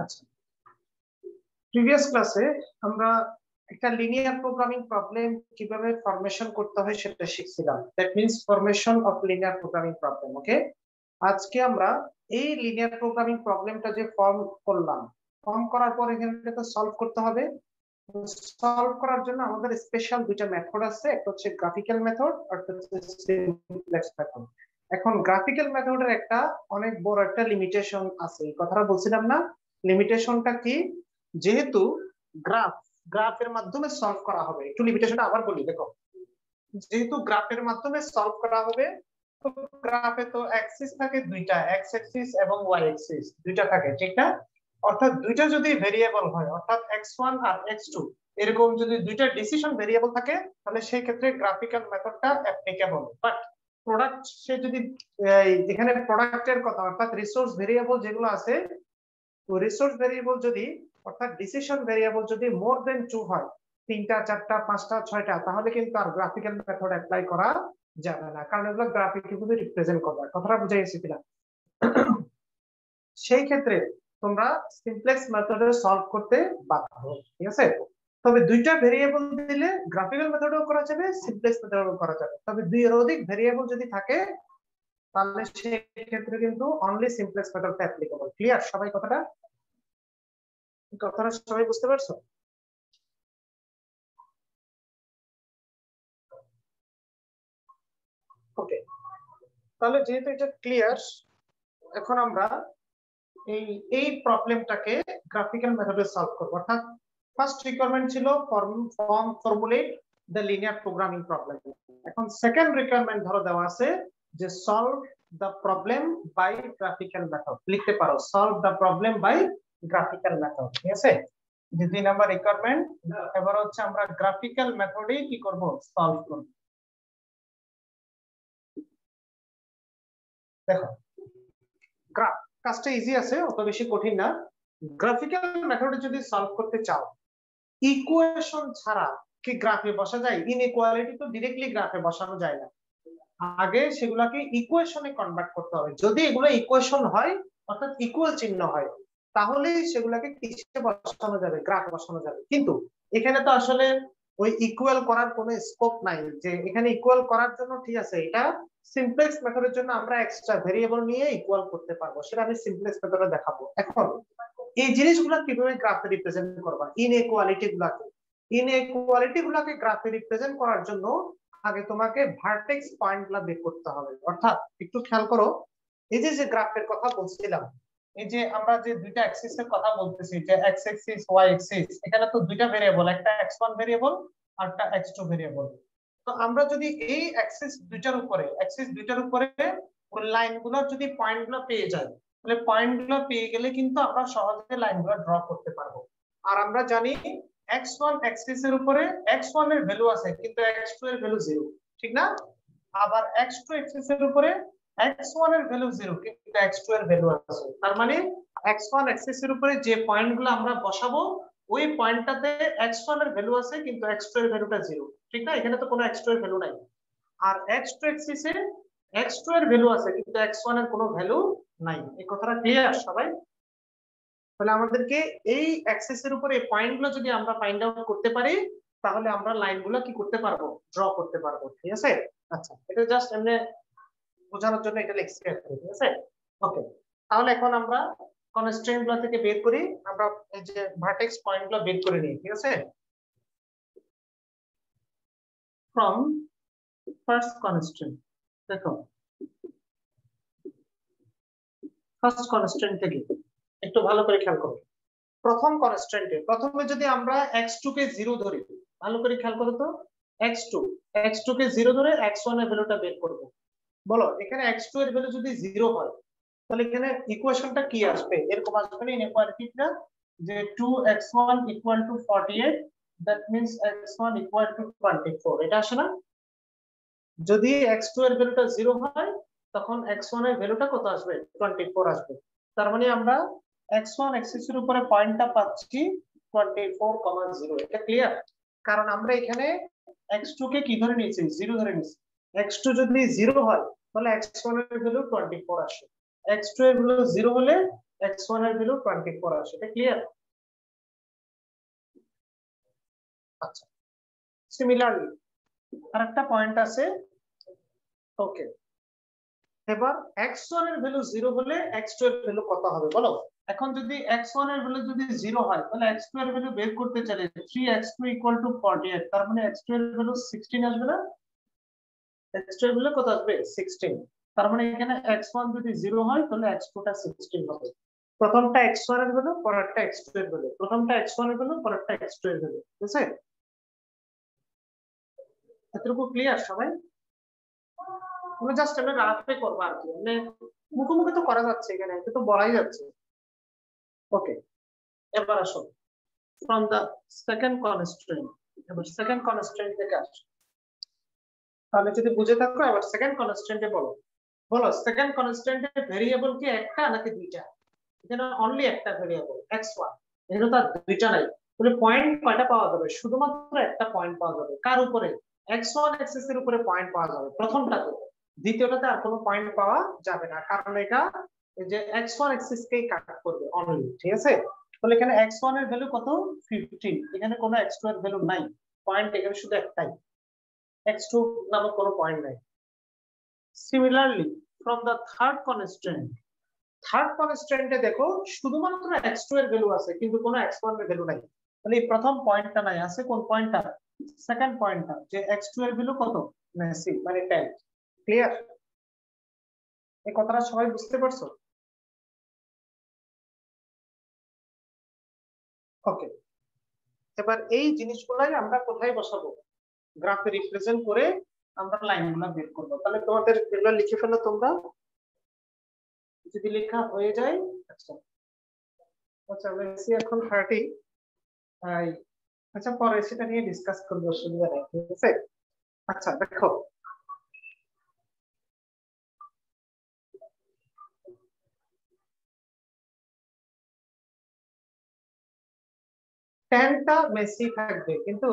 আচ্ছা, প্রিভিয়াস ক্লাসে আমরা একটা লিনিয়ার প্রোগ্রামিং প্রবলেম কিভাবে ফরমেশন করতে হয় সেটা শিখছিলাম। That means formation of linear programming problem. Okay, আজকে আমরা এই লিনিয়ার প্রোগ্রামিং প্রবলেমটা যে ফর্ম করলাম, ফর্ম করার পর এখানে সলভ করতে হবে। সলভ করার জন্য আমাদের স্পেশাল দুইটা মেথড আছে, একটা হচ্ছে গ্রাফিক্যাল মেথড আর একটা হচ্ছে সিমপ্লেক্স মেথড। এখন গ্রাফিক্যাল মেথডের একটা অনেক বড় একটা লিমিটেশন আছে, এই কথাটা বলছিলাম না? লিমিটেশনটা কি? যেহেতু গ্রাফের মাধ্যমে সলভ করা হবে, একটু লিমিটেশনটা আবার বলি। দেখো, যেহেতু গ্রাফের মাধ্যমে সলভ করা হবে, তো গ্রাফে তো অ্যাক্সিস থাকে দুইটা, এক্স অ্যাক্সিস এবং ওয়াই অ্যাক্সিস দুইটা থাকে, ঠিক না? অর্থাৎ দুইটা যদি ভেরিয়েবল হয়, অর্থাৎ x1 আর x2, এরকম যদি দুইটা ডিসিশন ভেরিয়েবল থাকে, তাহলে সেই ক্ষেত্রে গ্রাফিক্যাল মেথডটা অ্যাপ্লিকেবল। বাট প্রোডাক্ট, সে যদি এখানে প্রোডাক্টের কথা, অর্থাৎ রিসোর্স ভেরিয়েবল যেগুলো আছে, তো রিসোর্স ভেরিয়েবল যদি, অর্থাৎ ডিসিশন ভেরিয়েবল যদি মোর দেন 2 হয়, 3টা 4টা 5টা 6টা, তাহলে কিন্তু আর গ্রাফিক্যাল মেথড অ্যাপ্লাই করা যাবে না, কারণ এগুলো গ্রাফিক্যালি রিপ্রেজেন্ট করবে। কথাটা বুঝাই গেছি কিনা? সেই ক্ষেত্রে তোমরা সিমপ্লেক্স মেথডে সলভ করতে বাধ্য, ঠিক আছে? তবে দুইটা ভেরিয়েবল দিলে গ্রাফিক্যাল মেথডেও করা যাবে, সিমপ্লেক্স মেথডেও করা যাবে। তবে দুই এর অধিক ভেরিয়েবল যদি থাকে, তাহলে সেই ক্ষেত্রে কিন্তু অনলি সিমপ্লেক্স মেথডটা অ্যাপ্লিকেবল। ক্লিয়ার সবাই? কথাটা সবাই বুঝতে পারছো? ওকে, তাহলে যেহেতু এটা ক্লিয়ার, এখন আমরা এই এই প্রবলেমটাকে গ্রাফিক্যাল মেথডে সলভ করব। অর্থাৎ ফার্স্ট রিকোয়ারমেন্ট ছিল formulate the linear programming problem. এখন সেকেন্ড রিকোয়ারমেন্ট ধরো দেওয়া আছে যে solve the problem by graphical method. লিখতে পারো solve the problem by graphical method, ঠিক আছে? যে 2 নাম্বার রিকোয়ারমেন্ট। এবার হচ্ছে আমরা গ্রাফিক্যাল মেথডে কি করব? সলভ করব। দেখো, কাজটা ইজি আছে, অত বেশি কঠিন না। গ্রাফিক্যাল মেথডে যদি সলভ করতে চাও, ইকুয়েশন ছাড়া কি গ্রাফে বসা যায়? ইনইকুয়ালিটি তো ডিরেক্টলি গ্রাফে বসানো যায় না, আগে সেগুলাকে ইকুয়েশনে কনভার্ট করতে হবে। যদি এগুলো ইকুয়েশন হয়, অর্থাৎ ইকুয়াল চিহ্ন হয়, তাহলেই সেগুলাকে কিসে বসানো যাবে? গ্রাফে বসানো যাবে। কিন্তু এখানে তো আসলে ওই ইকুয়াল করার কোনো স্কোপ নাই, যে এখানে ইকুয়াল করার জন্য, ঠিক আছে, এটা সিমপ্লেক্স মেথডের জন্য আমরা এক্সট্রা ভেরিয়েবল নিয়ে ইকুয়াল করতে পারবো, সেটা আমি সিমপ্লেক্স মেথডে দেখাবো। এখন এই জিনিসগুলো কিভাবে গ্রাফে রিপ্রেজেন্ট করবা, ইনইকুয়ালিটি গুলাকে গ্রাফে রিপ্রেজেন্ট করার জন্য আগে তোমাকে ভার্টেক্স পয়েন্ট গুলা বের করতে হবে। অর্থাৎ একটু খেয়াল করো, এই যে গ্রাফের কথা বলছিলাম, এই যে আমরা যে দুইটা অ্যাক্সিস এর কথা বলতেছি, যে এক্স অ্যাক্সিস ওয়াই অ্যাক্সিস, এখানে তো দুইটা ভেরিয়েবল, একটা x1 ভেরিয়েবল আর একটা x2 ভেরিয়েবল। তো আমরা যদি এই অ্যাক্সিস দুইটার উপরে ওই লাইনগুলো যদি পয়েন্টগুলো পেয়ে যাই, তাহলে পয়েন্টগুলো পেয়ে গেলে কিন্তু আমরা সহজে লাইনগুলো ড্র করতে পারবো। আর আমরা জানি x1 অ্যাক্সিস এর উপরে x1 এর ভ্যালু আছে, কিন্তু x2 এর ভ্যালু 0, ঠিক না? আবার x2 অ্যাক্সিস এর উপরে x1 এর ভ্যালু 0, কিন্তু x2 এর ভ্যালু আছে। তার মানে x1 অ্যাক্সিস এর উপরে যে পয়েন্টগুলো আমরা বসাবো, ওই পয়েন্টটাতে x1 এর ভ্যালু আছে, কিন্তু x2 এর ভ্যালুটা 0, ঠিক না? এখানে তো কোনো x2 এর ভ্যালু নাই। আর x2 অ্যাক্সিসে x2 এর ভ্যালু আছে, কিন্তু x1 এর কোনো ভ্যালু নাই। এই কথাটা ক্লিয়ার সবাই? তাহলে আমাদেরকে এই অ্যাক্সিস এর উপরে পয়েন্টগুলো যদি আমরা ফাইন্ড আউট করতে পারি, তাহলে আমরা লাইনগুলো কি করতে পারবো? ড্র করতে পারবো, ঠিক আছে? আচ্ছা, এটা জাস্ট এমনি বোঝানোর জন্য এটা লিখছি, ঠিক আছে? ওকে, তাহলে এখন আমরা কনস্ট্রেন্ট গুলো থেকে বের করি, আমরা এই যে ভার্টেক্স পয়েন্ট গুলো বের করে নিই, ঠিক আছে? ফ্রম ফার্স্ট কনস্ট্রেন্ট, দেখো ফার্স্ট কনস্ট্রেন্ট থেকে একটু ভালো করে খেয়াল করো। প্রথম কনস্ট্যান্টে প্রথমে যদি আমরা x2 কে 0 ধরি, ভালো করে খেয়াল করো তো, x2 কে 0 ধরে x1 এর ভ্যালুটা বের করব। বলো, এখানে x2 এর ভ্যালু যদি 0 হয়, তাহলে এখানে ইকুয়েশনটা কি আসবে? এরকম আসবে না ইনইকুয়ালিটিটা, যে 2x1 = 48, দ্যাট মিন্স x1 = 24, এটা আসে না? যদি x2 এর ভ্যালুটা 0 হয়, তখন x1 এর ভ্যালুটা কত আসবে? 24 আসবে। তার মানে আমরা x1 অ্যাক্সিস এর উপরে পয়েন্টটা পাচ্ছি 24,0। এটা ক্লিয়ার? কারণ আমরা এখানে x2 কে কি ধরে নিয়েছি? 0 ধরে নিয়েছি। x2 যদি 0 হয়, তাহলে x1 এর ভ্যালু 24 আসে। x2 এর ভ্যালু 0 হলে x1 এর ভ্যালু 24 আসে। এটা ক্লিয়ার? আচ্ছা, সিমিলারলি আরেকটা পয়েন্ট আছে। ওকে, এবার x1 এর ভ্যালু 0 হলে x2 এর ভ্যালু কত হবে বলো? এখন যদি x1 এর ভ্যালু যদি 0 হয় তাহলে x2 এর ভ্যালু বের করতে চাইলে 3x2 = 48, তার মানে x2 এর ভ্যালু 16 আসবে না? x2 এর ভ্যালু কত আসবে? 16। তার মানে এখানে x1 যদি 0 হয় তাহলে x2 টা 16 হবে। প্রথমটা x1 এর ভ্যালু, পরেরটা x2 এর ভ্যালু, প্রথমটা x1 এর ভ্যালু, পরেরটা x2 এর ভ্যালু, ঠিক আছে? এতটুকু ক্লিয়ার সবাই? তুমি জাস্ট আমি রাফে করবা আর কি, মানে মুখোমুখি তো করা যাচ্ছে, এখানে এটা তো বলাই যাচ্ছে। ওকে, এবার আসো from the second constraint। এবার সেকেন্ড কনস্ট্রেন্ট থেকে আসো, তাহলে যদি বুঝে থাকো এবার সেকেন্ড কনস্ট্রেন্টে বলো। বলো সেকেন্ড কনস্ট্রেন্টের ভেরিয়েবল কি একটা নাকি দুইটা? এখানে অনলি একটা ভেরিয়েবল x1, এখানে তো দুইটা নাই। তাহলে পয়েন্ট কয়টা পাওয়া যাবে? শুধুমাত্র একটা পয়েন্ট পাওয়া যাবে। কার উপরে? x1 অ্যাক্সিস এর উপরে পয়েন্ট পাওয়া যাবে প্রথমটাতে, দ্বিতীয়টাতে আর কোনো পয়েন্ট পাওয়া যাবে না, কারণ এটা এই যে x1 অ্যাক্সিস কেই কাট করবে অনলি, ঠিক আছে? তাহলে এখানে x1 এর ভ্যালু কত? 15। এখানে কোনো x2 এর ভ্যালু নাই, পয়েন্ট এখানে শুধু একটাই, x2 নামক কোনো পয়েন্ট নাই। সিমিলারলি ফ্রম দা থার্ড কনস্ট্রেন্টে দেখো শুধুমাত্র x2 এর ভ্যালু আছে কিন্তু কোনো x1 এর ভ্যালু নাই। তাহলে এই প্রথম পয়েন্টটা নাই, আছে কোন পয়েন্টটা? সেকেন্ড পয়েন্টটা, যে x2 এর ভ্যালু কত? মেসি মানে 10। ক্লিয়ার? এই কথাটা সবাই বুঝতে পারছো? ওকে, এবার এই জিনিসগুলাই আমরা কোথায় বসাবো? গ্রাফে রিপ্রেজেন্ট করে আমরা লাইনগুলো বের করবো। তাহলে তোমাদের এগুলো লিখে ফেলো তোমরা, যদি লেখা হয়ে যায়। আচ্ছা আচ্ছা, মেসি এখন 30। আচ্ছা, পরে সেটা নিয়ে ডিসকাস করবো, অসুবিধা নেই, ঠিক আছে? আচ্ছা দেখো, টেনটা মেসি থাকবে কিন্তু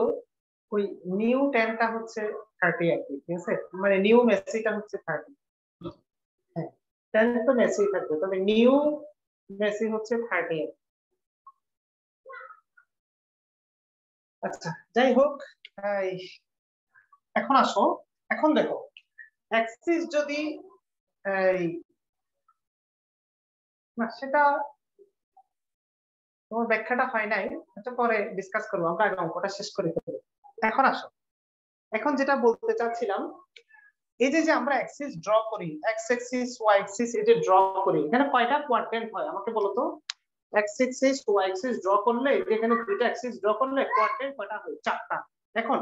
ওই নিউ টেনটা হচ্ছে 30 আর কি, ঠিক আছে? মানে নিউ মেসিটা হচ্ছে 30। হ্যাঁ, 10 তো মেসি থাকবে, তবে নিউ মেসি হচ্ছে 30। আচ্ছা যাই হোক, এই, এখন আসো, এখন দেখো অ্যাক্সিস যদি এই, না সেটা তোমার ব্যাখ্যাটা হয় নাই। আচ্ছা পরে ডিসকাস করবো, আমরা আগে অঙ্কটা শেষ করে ফেলবো। এখন আসো, এখন যেটা বলতে চাচ্ছিলাম, এই যে যে আমরা অ্যাক্সিস ড্র করি, এক্স অ্যাক্সিস ওয়াই অ্যাক্সিস, এই যে ড্র করি, এখানে কয়টা কোয়াড্রেন্ট হয় আমাকে বলো তো? X axis Y axis draw করলে, এখানে দুইটা অ্যাক্সিস ড্র করলে কোয়াড্রেন্ট কয়টা হয়? 4টা। এখন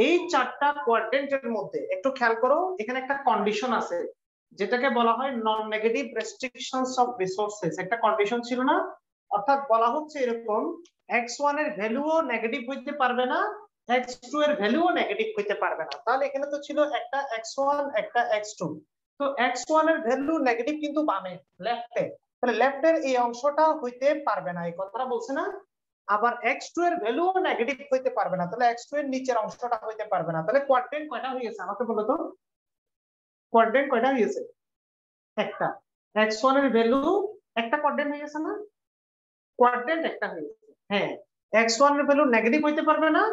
এই 4টা কোয়াড্রেন্টের মধ্যে একটু খেয়াল করো, এখানে একটা কন্ডিশন আছে যেটাকে বলা হয় non negative restrictions of resources. একটা কন্ডিশন ছিল না? অর্থাৎ বলা হচ্ছে এরকম, x1 এর ভ্যালুও নেগেটিভ হইতে পারবে না, x2 এর ভ্যালুও নেগেটিভ হইতে পারবে না। তাহলে এখানে তো ছিল একটা x1 একটা x2, তো x1 এর ভ্যালু নেগেটিভ কিন্তু বামে, লেফটে, তাহলে লেফটের এই অংশটা হইতে পারবে না, এই কথাটা বলছে না? আবার x2 এর ভ্যালুও নেগেটিভ হইতে পারবে না, তাহলে x2 এর নিচের অংশটা হইতে পারবে না। তাহলে কোয়াড্রেন্ট কয়টা হয়ে গেছে আমাকে বলো তো? কোয়াড্রেন্ট কয়টা হয়ে গেছে? একটা। x1 এর ভ্যালু একটা কোয়াড্রেন্ট হয়ে গেছে না? কোয়াড্রেন্ট একটা হয়ে গেছে। হ্যাঁ, x1 এর ভ্যালু নেগেটিভ হইতে পারবে না,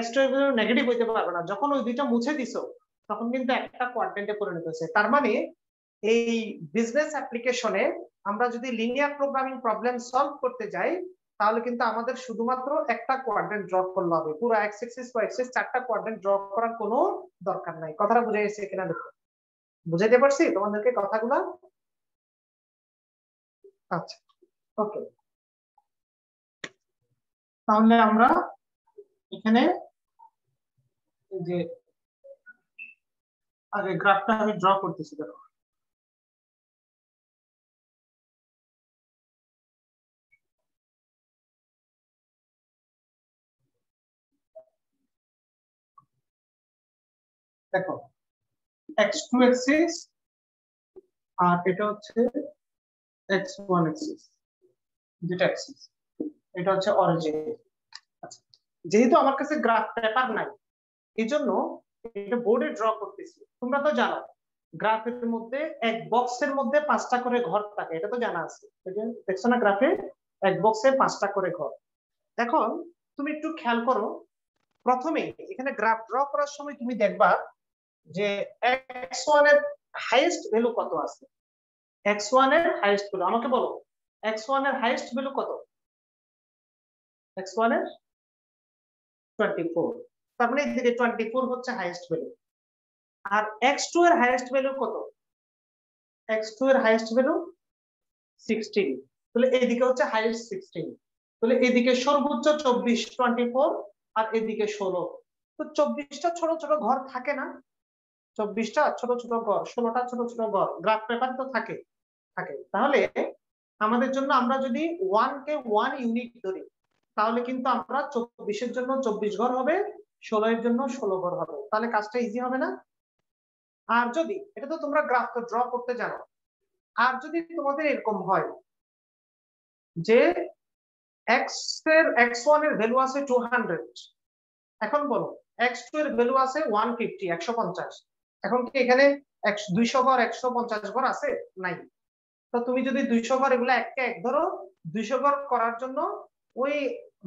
x2 এর ভ্যালু নেগেটিভ হইতে পারবে না। যখন ওই দুইটা মুছে দিছো তখন কিন্তু একটা কোয়াড্রেন্টে পরিণত হয়েছে। তার মানে এই বিজনেস অ্যাপ্লিকেশনে আমরা যদি লিনিয়ার প্রোগ্রামিং প্রবলেম সলভ করতে যাই, তাহলে কিন্তু আমাদের শুধুমাত্র একটা কোয়াড্রেন্ট ড্র করলে হবে, পুরো এক্স অ্যাক্সিস ওয়াই অ্যাক্সিস 4টা কোয়াড্রেন্ট ড্র করার কোনো দরকার নাই। কথাটা বুঝে গেছে কিনা দেখো, বুঝাইতে পারছি তোমাদেরকে কথাগুলো? আচ্ছা ওকে, তাহলে আমরা এখানে যে আগে গ্রাফটা আমি ড্র করতেছি, দেখো দেখো x2 অ্যাক্সিস আর এটা হচ্ছে x1 অ্যাক্সিস, দুটো অ্যাক্সিস, এটা হচ্ছে অরিজিন। আচ্ছা, যেহেতু আমার কাছে গ্রাফ পেপার নাই, এই জন্য এটা বোর্ডে ড্র করতেছি। তোমরা তো জানো গ্রাফের মধ্যে এক বক্সের মধ্যে 5টা করে ঘর থাকে, এটা তো জানা আছে। দেখছো না গ্রাফে এক বক্সে 5টা করে ঘর। এখন তুমি একটু খেয়াল করো, প্রথমে এখানে গ্রাফ ড্র করার সময় তুমি দেখবা যে x1 এর হাইয়েস্ট ভ্যালু কত আছে। x1 এর হাইয়েস্ট ভ্যালু আমাকে বলো, x1 এর হাইয়েস্ট ভ্যালু কত? x1 এর 24, তার মানে এদিকে 24 হচ্ছে হাইয়েস্ট ভ্যালু। আর x2 এর হাইয়েস্ট ভ্যালু কত? x2 এর হাইয়েস্ট ভ্যালু 16, তাহলে এদিকে হচ্ছে হাইয়েস্ট 16, তাহলে এদিকে সর্বোচ্চ 24 24 আর এদিকে 16। তো 24টা ছোট ছোট ঘর থাকে না, 24টা ছোট ছোট ঘর, 16টা ছোট ছোট ঘর, গ্রাফ পেপার তো থাকে থাকে। তাহলে আমাদের জন্য আমরা যদি 1 কে 1 ইউনিট ধরি, তাহলে কিন্তু আমরা 24 এর জন্য 24 ঘর হবে, 16 এর জন্য 16 ঘর হবে, তাহলে কাজটা ইজি হবে না? আর যদি এটা তো তোমরা গ্রাফ তো ড্র করতে জানো, আর যদি তোমাদের এরকম হয় যে x1 এর ভ্যালু আছে 200, এখন বলো x2 এর ভ্যালু আছে 150 150, এখন কি এখানে 200 ঘর 150 ঘর আছে? নাই। তো তুমি যদি 200 ঘর এগুলো একটা এক ধরো, 200 ঘর করার জন্য ওই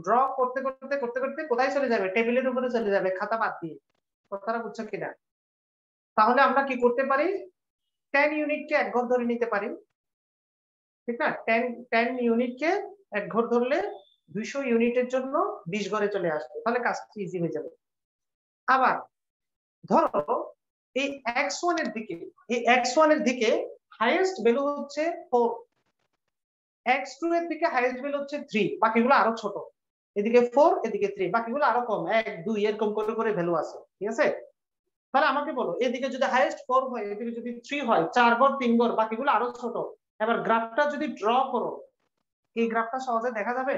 ড্র করতে করতে করতে করতে কোথায় চলে যাবে? টেবিলের উপরে চলে যাবে, খাতা বাদ দিয়ে। কথাটা বুঝছো কিনা? তাহলে আমরা কি করতে পারি, 10 ইউনিটকে এক ঘর ধরে নিতে পারি, ঠিক না? 10 ইউনিটকে এক ঘর ধরলে 200 ইউনিটের জন্য 20 ঘরে চলে আসবে, তাহলে কাজটা ইজি হয়ে যাবে। আবার ধরো এই x1 এর দিকে, এই x1 এর দিকে হাইয়েস্ট ভ্যালু হচ্ছে 4, x2 এর দিকে হাইয়েস্ট ভ্যালু হচ্ছে 3, বাকিগুলো আরো ছোট, এদিকে 4 এদিকে 3, বাকিগুলো আরো কম, 1 2 এরকম করে করে ভ্যালু আছে, ঠিক আছে? তাহলে আমাকে বলো, এদিকে যদি হাইয়েস্ট 4 হয়, এদিকে যদি 3 হয়, 4 ঘর 3 ঘর, বাকিগুলো আরো ছোট। এবার গ্রাফটা যদি ড্র করো, এই গ্রাফটা সহজে দেখা যাবে?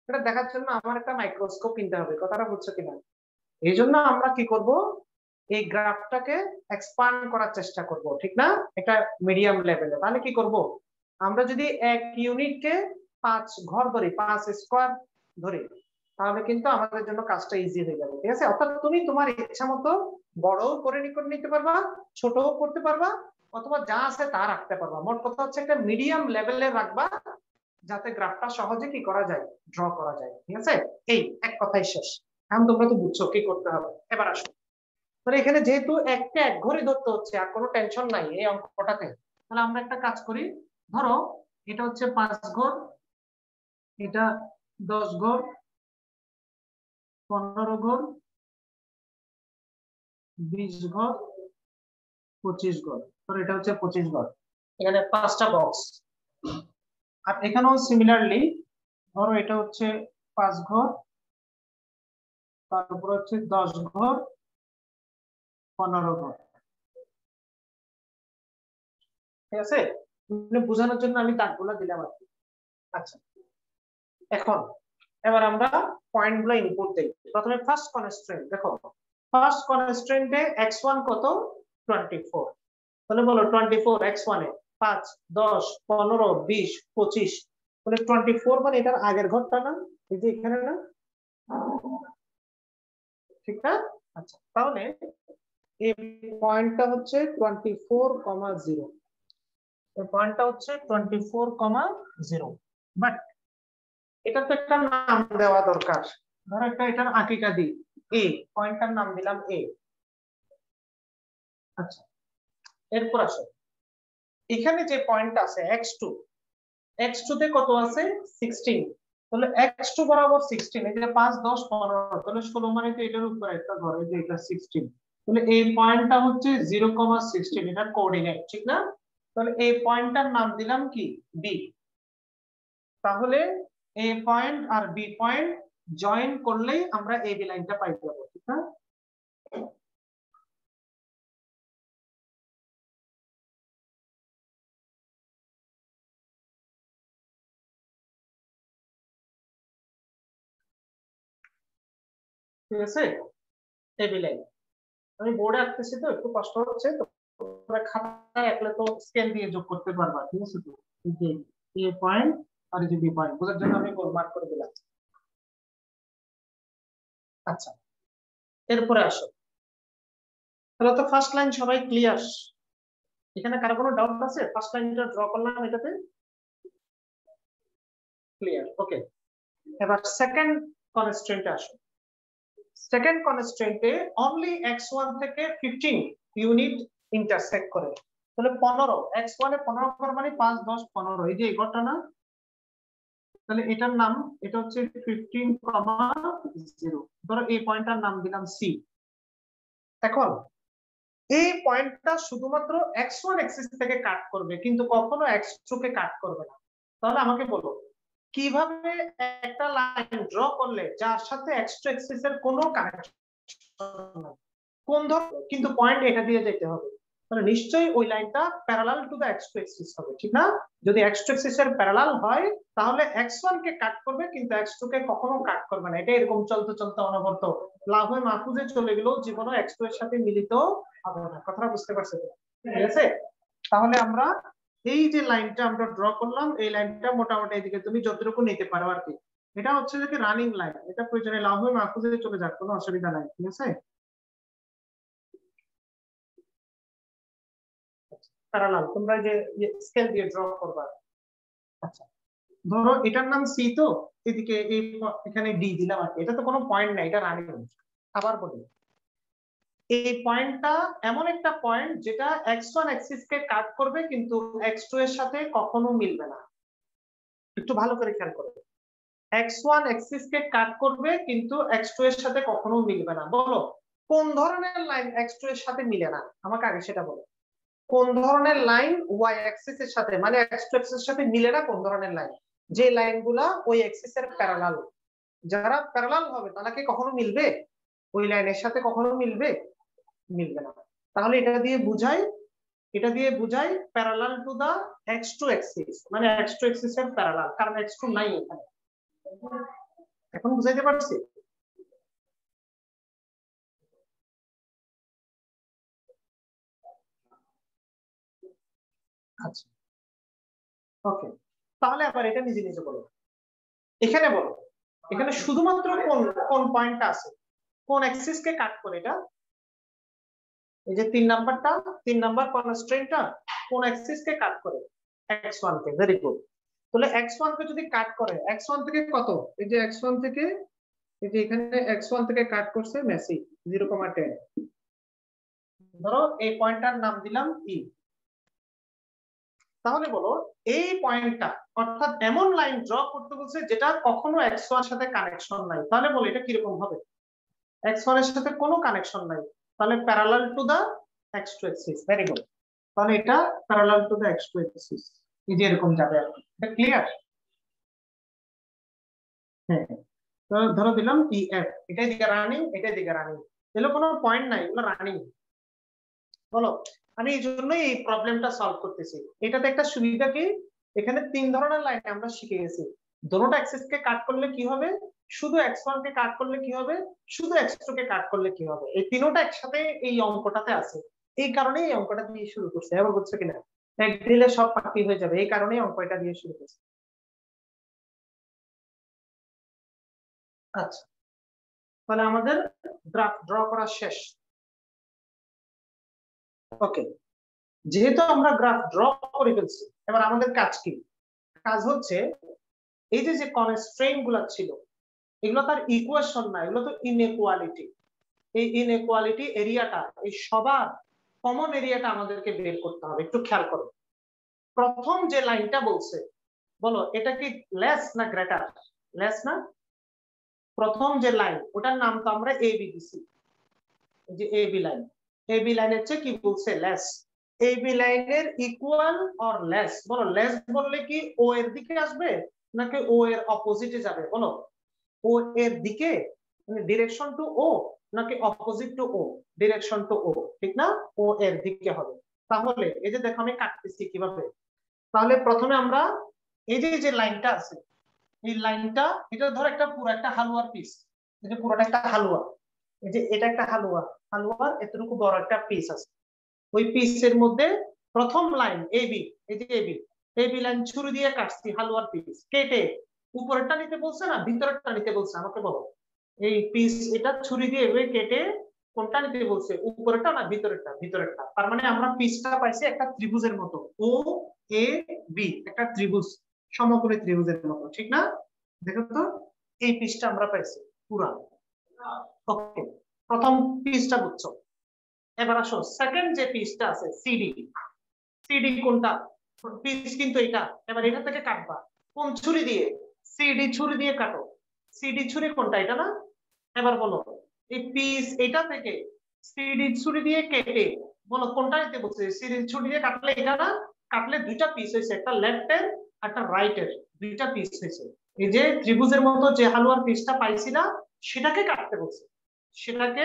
এটা দেখার জন্য আমার একটা মাইক্রোস্কোপ কিনতে হবে, কথাটা বুঝছো কিনা? এই জন্য আমরা কি করব, এই গ্রাফটাকে এক্সপান্ড করার চেষ্টা করব, ঠিক না? এটা মিডিয়াম লেভেলে। তাহলে কি করব, আমরা যদি এক ইউনিটকে 5 ঘর ধরি, 5 স্কয়ার ধরি, তাহলে কিন্তু আমাদের জন্য কাজটা ইজি হয়ে যাবে, ঠিক আছে? অর্থাৎ তুমি তোমার ইচ্ছা মতো বড়ও করে নিতে পারবা, ছোটও করতে পারবা, অথবা যা আছে তা রাখতে পারবা। মোট কথা হচ্ছে একটা মিডিয়াম লেভেলে রাখবা, যাতে গ্রাফটা সহজে কি করা যায়, ড্র করা যায়, ঠিক আছে? এই এক কথাই শেষ। এখন তোমরা তো বুঝছো কি করতে হবে। এবার আসো, মানে এখানে যেহেতু একটা এক ঘরে ধরতে হচ্ছে, আর কোনো টেনশন নাই এই অঙ্কটাতে, তাহলে আমরা একটা কাজ করি। ধরো এটা হচ্ছে 5 ঘর, এটা 10 ঘর, 15 ঘর, 20 ঘর, 25 ঘর। ধরো এটা হচ্ছে 25 ঘর, এখানে 5টা বক্স। আর এখানেও সিমিলারলি ধরো এটা হচ্ছে 5 ঘর, তারপর হচ্ছে 10 ঘর, 15 ঘর, ঠিক আছে? বোঝানোর জন্য আমি দাগগুলো দিলাম আর কি। আচ্ছা, এখন এবার আমরা পয়েন্ট গুলো ইনপুট দেই। প্রথমে ফার্স্ট কনস্ট্রেন্ট দেখো, ফার্স্ট কনস্ট্রেন্টে x1 কত? 24। তাহলে বলো 24 x1 এ 5 10 15 20 25, তাহলে 24 মানে এটার আগের ঘরটা না, এই যে এখানে না, ঠিক না? আচ্ছা, তাহলে এই পয়েন্টটা হচ্ছে 24,0, এই পয়েন্টটা হচ্ছে 24,0, বাট এটা তো একটা নাম দেওয়া দরকার। ধরো একটা এটার আকিকা দিই, এ, পয়েন্টটার নাম দিলাম এ। আচ্ছা, এরপর আসো, এখানে যে পয়েন্ট আছে x2 তে কত আছে? 16, তাহলে x2 বরাবর 16, এই যে 5 10 15, তাহলে 16 মানে তো এটার উপর একটা ঘর, এই যে এটা 16, তাহলে এই পয়েন্টটা হচ্ছে 0,16, এটার কোঅর্ডিনেট, ঠিক না? তাহলে এই পয়েন্টটার নাম দিলাম কি? বি। তাহলে এ পয়েন্ট আর বি পয়েন্ট জয়েন করলেই আমরা এই বি লাইনটা পাই যাবো, ঠিক না? ঠিক আছে, এই বি লাইন আমি বোর্ডে আঁকতেছি তো একটু কষ্ট হচ্ছে, তো তোমরা খাতায় আঁকলে তো স্কেল দিয়ে যোগ করতে পারবা, ঠিক আছে? তো এই যে এ পয়েন্ট আর এই যে বি পয়েন্ট বোঝার জন্য আমি মার্ক করে দিলাম। আচ্ছা, এরপরে আসো, তাহলে তো ফার্স্ট লাইন সবাই ক্লিয়ার? এখানে কারো কোনো ডাউট আছে? ফার্স্ট লাইনটা ড্র করলাম, এটাতে ক্লিয়ার? ওকে, এবার সেকেন্ড কনস্ট্রেন্টে আসো। সেকেন্ড কনস্ট্রেন্টে অনলি x1 থেকে 15 ইউনিট ইন্টারসেক্ট করে, তাহলে 15, x1 এ 15 কর মানে 5 10 15, এই যে এই ঘরটা না, তাহলে এটার নাম, এটা হচ্ছে 15,0। ধরো এই পয়েন্টটার নাম দিলাম সি। এখন এই পয়েন্টটা শুধুমাত্র x1 অ্যাক্সিস থেকে কাট করবে, কিন্তু কখনো x2 কে কাট করবে না। তাহলে আমাকে বলো কিভাবে একটা লাইন ড্র করলে যার সাথে x2 অ্যাক্সিস এর কোনো কানেকশন নাই, কোন ধরনের, কিন্তু পয়েন্ট এটা দিয়ে যেতে হবে, তাহলে নিশ্চয়ই ওই লাইনটা parallel to the x2 Axis হবে, ঠিক না? যদি x2 অ্যাক্সিস এর প্যারালাল হয় তাহলে x1 কে কাট করবে, কিন্তু x2 কে কখনো কাট করবে না। এটা এরকম চলতে চলতে অনবরত লাভে মাহফুজে চলে গেলেও জীবনে x2 এর সাথে মিলিত হবে না। কথাটা বুঝতে পারছেন? ঠিক আছে, তাহলে আমরা এই যে লাইনটা আমরা ড্র করলাম, এই লাইনটা মোটামুটি এদিকে তুমি যতটুকু নিতে পারো আর কি। এটা হচ্ছে যে রানিং লাইন, এটা প্রয়োজনে লাভে মাহফুজে চলে যাক, কোনো অসুবিধা নাই, ঠিক আছে? প্যারালাল তোমরা যে স্কেল দিয়ে ড্র করবা। আচ্ছা, ধরো এটার নাম সি, তো এদিকে এখানে ডি দিলাম আর কি, এটা তো কোনো পয়েন্ট নাই, এটা রানিং। আবার বলি, এই পয়েন্টটা এমন একটা পয়েন্ট যেটা x1 অ্যাক্সিস কে কাট করবে, কিন্তু x2 এর সাথে কখনো মিলবে না। একটু ভালো করে খেয়াল করবে, x1 অ্যাক্সিস কে কাট করবে কিন্তু x2 এর সাথে কখনো মিলবে না। বলো কোন ধরনের লাইন x2 এর সাথে মিলে না, আমাকে আগে সেটা বলো। কোন ধরনের লাইন y অ্যাক্সিস এর সাথে, মানে x2 অ্যাক্সিস এর সাথে মিলে না, কোন ধরনের লাইন? যে লাইনগুলা ওই অ্যাক্সিস এর প্যারালাল। যারা প্যারালাল হবে তারা কি কখনো মিলবে? ওই লাইনের সাথে কখনো মিলবে? মিলবে না। তাহলে এটা দিয়ে বুঝাই parallel to the x2 Axis, মানে x2 অ্যাক্সিস এর প্যারালাল, কারণ x2 নাই এখানে। এখন বুঝাইতে পারছি? আচ্ছা, ওকে, তাহলে আবার এটা নিজে নিজে বলো। এখানে বলো, এখানে শুধুমাত্র কোন কোন পয়েন্টটা আছে, কোন অ্যাক্সিস কে কাট করে এটা? এই যে 3 নাম্বারটা, 3 নাম্বার কনস্ট্রেন্টটা কোন অ্যাক্সিস কে কাট করে? x1 কে। Very good. তাহলে x1 কে যদি কাট করে, x1 থেকে কত, এই যে x1 থেকে, এই যে এখানে x1 থেকে কাট করছে মেসি 0,10। ধরো এই পয়েন্টটার নাম দিলাম ই। তাহলে বলো এই পয়েন্টটা, অর্থাৎ এমন লাইন ড্র করতে বলছে যেটা কখনো x1 এর সাথে কানেকশন নাই, তাহলে বলো এটা কিরকম হবে? x1 এর সাথে কোনো কানেকশন নাই, তাহলে parallel to the x2 axis. Very good, তাহলে এটা parallel to the x2 Axis, এই যে এরকম যাবে। এটা ক্লিয়ার? হ্যাঁ, তো ধরো দিলাম EF, এটাই দিকে রানিং, এটাই দিকে রানিং, এগুলো কোনো পয়েন্ট নাই, এগুলো রানিং। বলো, আমি এই জন্যই এই প্রবলেমটা সলভ করতেছি। এটাতে একটা সুবিধা কি, এখানে 3 ধরনের লাইন আমরা শিখে গেছি। দোনোটা অ্যাক্সিস কে কাট করলে কি হবে, শুধু x1 কে কাট করলে কি হবে, শুধু x2 কে কাট করলে কি হবে, এই তিনোটা একসাথে এই অঙ্কটাতে আছে। এই কারণেই এই অঙ্কটা দিয়ে শুরু করছে, এবার বুঝছো কিনা? এক দিলে সব পাকি হয়ে যাবে, এই কারণেই অঙ্কটা দিয়ে শুরু করছে। আচ্ছা, তাহলে আমাদের গ্রাফ ড্র করা শেষ। ওকে, যেহেতু আমরা গ্রাফ ড্র করে ফেলছি, এবার আমাদের কাজ কি? কাজ হচ্ছে এই যে যে কনস্ট্রেইন গুলা ছিল, এগুলো তার ইকুয়েশন না, এগুলো তো ইনইকুয়ালিটি। এই ইনইকুয়ালিটি এরিয়াটা, এই সবার কমন এরিয়াটা আমাদেরকে বের করতে হবে। একটু খেয়াল করো, প্রথম যে লাইনটা বলছে, বলো এটা কি লেস না গ্রেটার? লেস না? প্রথম যে লাইন, ওটার নাম তো আমরা এবি দিছি, এই যে এবি লাইন। এবি লাইনের চেয়ে কি বলছে? লেস। এবি লাইনের ইকুয়াল অর লেস, বলো লেস বললে কি ও এর দিকে আসবে নাকি ও এর অপোজিটে যাবে? বলো, ও এর দিকে মানে ডিরেকশন টু ও, নাকি opposite to O, direction to O, ঠিক না? ও এর দিকে হবে। তাহলে এই যে দেখো আমি কাটতেছি কিভাবে। তাহলে প্রথমে আমরা এই যে যে লাইনটা আছে, এই লাইনটা, এটা ধর একটা পুরো একটা হালুয়ার পিস, এই যে পুরোটা একটা হালুয়া, এই যে এটা একটা হালুয়া, হালুয়ার এতটুকু বড় একটা পিস আছে। ওই পিসের মধ্যে প্রথম লাইন এবি, এই যে এবি, এবি লাইন ছুরি দিয়ে কাটছি হালুয়ার পিস কেটে। উপরেরটা নিতে বলছে না ভিতরেরটা নিতে বলছে? আমাকে বলো, এই পিস এটা ছুরি দিয়ে এভাবে কেটে কোনটা নিতে বলছে, উপরেরটা না ভিতরেরটা? ভিতরেরটা। তার মানে আমরা পিসটা পাইছি একটা ত্রিভুজের মতো, ও এ বি, একটা ত্রিভুজ, সমকোণী ত্রিভুজের মতো, ঠিক না? দেখো তো, এই পিসটা আমরা পাইছি পুরা। ওকে, প্রথম পিসটা বুঝছো। এবার আসো সেকেন্ড যে পিসটা আছে, সিডি। সিডি কোনটা? পিস কিন্তু এটা। এবার এটা থেকে কাটবা কোন ছুরি দিয়ে? সিডি ছুরি দিয়ে কাটো। সিডি ছুরি কোনটা? এটা না? এবার বলো, এই পিস এটা থেকে সিডি ছুরি দিয়ে কেটে বলো কোনটা নিতে বলছে? সিডি ছুরি দিয়ে কাটলে এটা না? কাটলে দুইটা পিস হয়েছে, একটা লেফট এর একটা রাইট এর, দুইটা পিস হয়েছে। এই যে ত্রিভুজের মতো যে হালুয়ার পিসটা পাইছি না, সেটাকে কাটতে বলছে। সেটাকে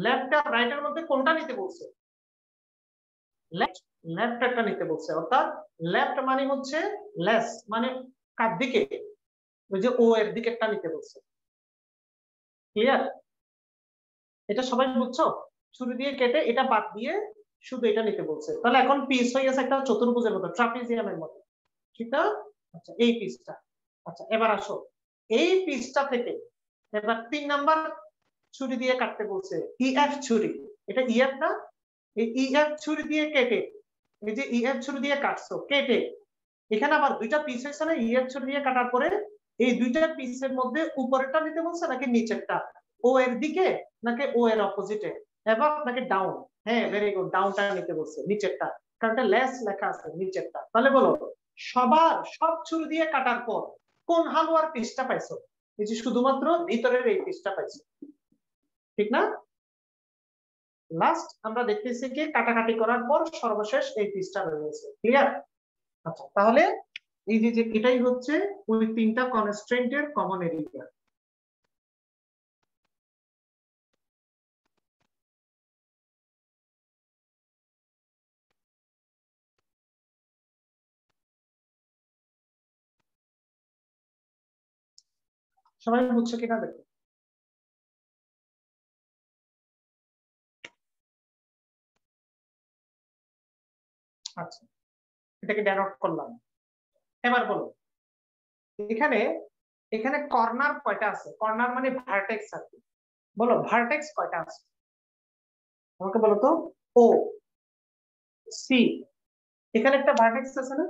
লেফট আর রাইট এর মধ্যে কোনটা নিতে বলছে? লেফট। লেফট একটা নিতে বলছে, অর্থাৎ লেফট মানে হচ্ছে লেস, মানে কার দিকে? ওই যে ও এর দিকে একটা নিতে বলছে। ক্লিয়ার? এটা সবাই বুঝছো? ছুরি দিয়ে কেটে এটা বাদ দিয়ে শুধু এটা নিতে বলছে। তাহলে এখন পিস হয়ে গেছে একটা চতুর্ভুজের মতো, ট্রাপিজিয়ামের মতো, ঠিক না? আচ্ছা, এই পিসটা। আচ্ছা, এবার আসো এই পিসটা থেকে এবার 3 নাম্বার ছুরি দিয়ে কাটতে বলছে, ইএফ ছুরি। এটা ইএফ না? এই ইএফ ছুরি দিয়ে কেটে, এই যে ইএফ ছুরি দিয়ে কাটছো, কেটে এখানে আবার দুইটা পিস হয়েছে না? ইএফ ছুরি দিয়ে কাটার পরে এই দুইটা পিসের মধ্যে উপরেরটা নিতে বলছে নাকি নিচেরটা? ও এর দিকে নাকি ও এর অপোজিটে? এবার আপনাকে ডাউন। হ্যাঁ, ভেরি গুড, ডাউনটা নিতে বলছে, নিচেরটা, কারণ এটা লেস লেখা আছে নিচেরটা। তাহলে বলো, সব ছুরি দিয়ে কাটার পর কোন হালুয়ার পিসটা পাইছো? এই যে শুধুমাত্র ভিতরের এই পিসটা পাইছো, ঠিক না? লাস্ট আমরা দেখতেছি কি কাটাকাটি করার পর সর্বশেষ এই পিসটা রয়েছে। ক্লিয়ার? আচ্ছা, তাহলে এই যে এটাই হচ্ছে ওই তিনটা কনস্ট্রেন্টের কমন এরিয়া। সবাই বুঝছো কিনা দেখো। আচ্ছা, এটাকে ডেনোট করলাম। এবার বলো, এখানে এখানে কর্নার কয়টা আছে? কর্নার মানে ভার্টেক্স আছে। বলো ভার্টেক্স কয়টা আছে? আমাকে বলো তো। ও সি, এখানে একটা ভার্টেক্স আছে না?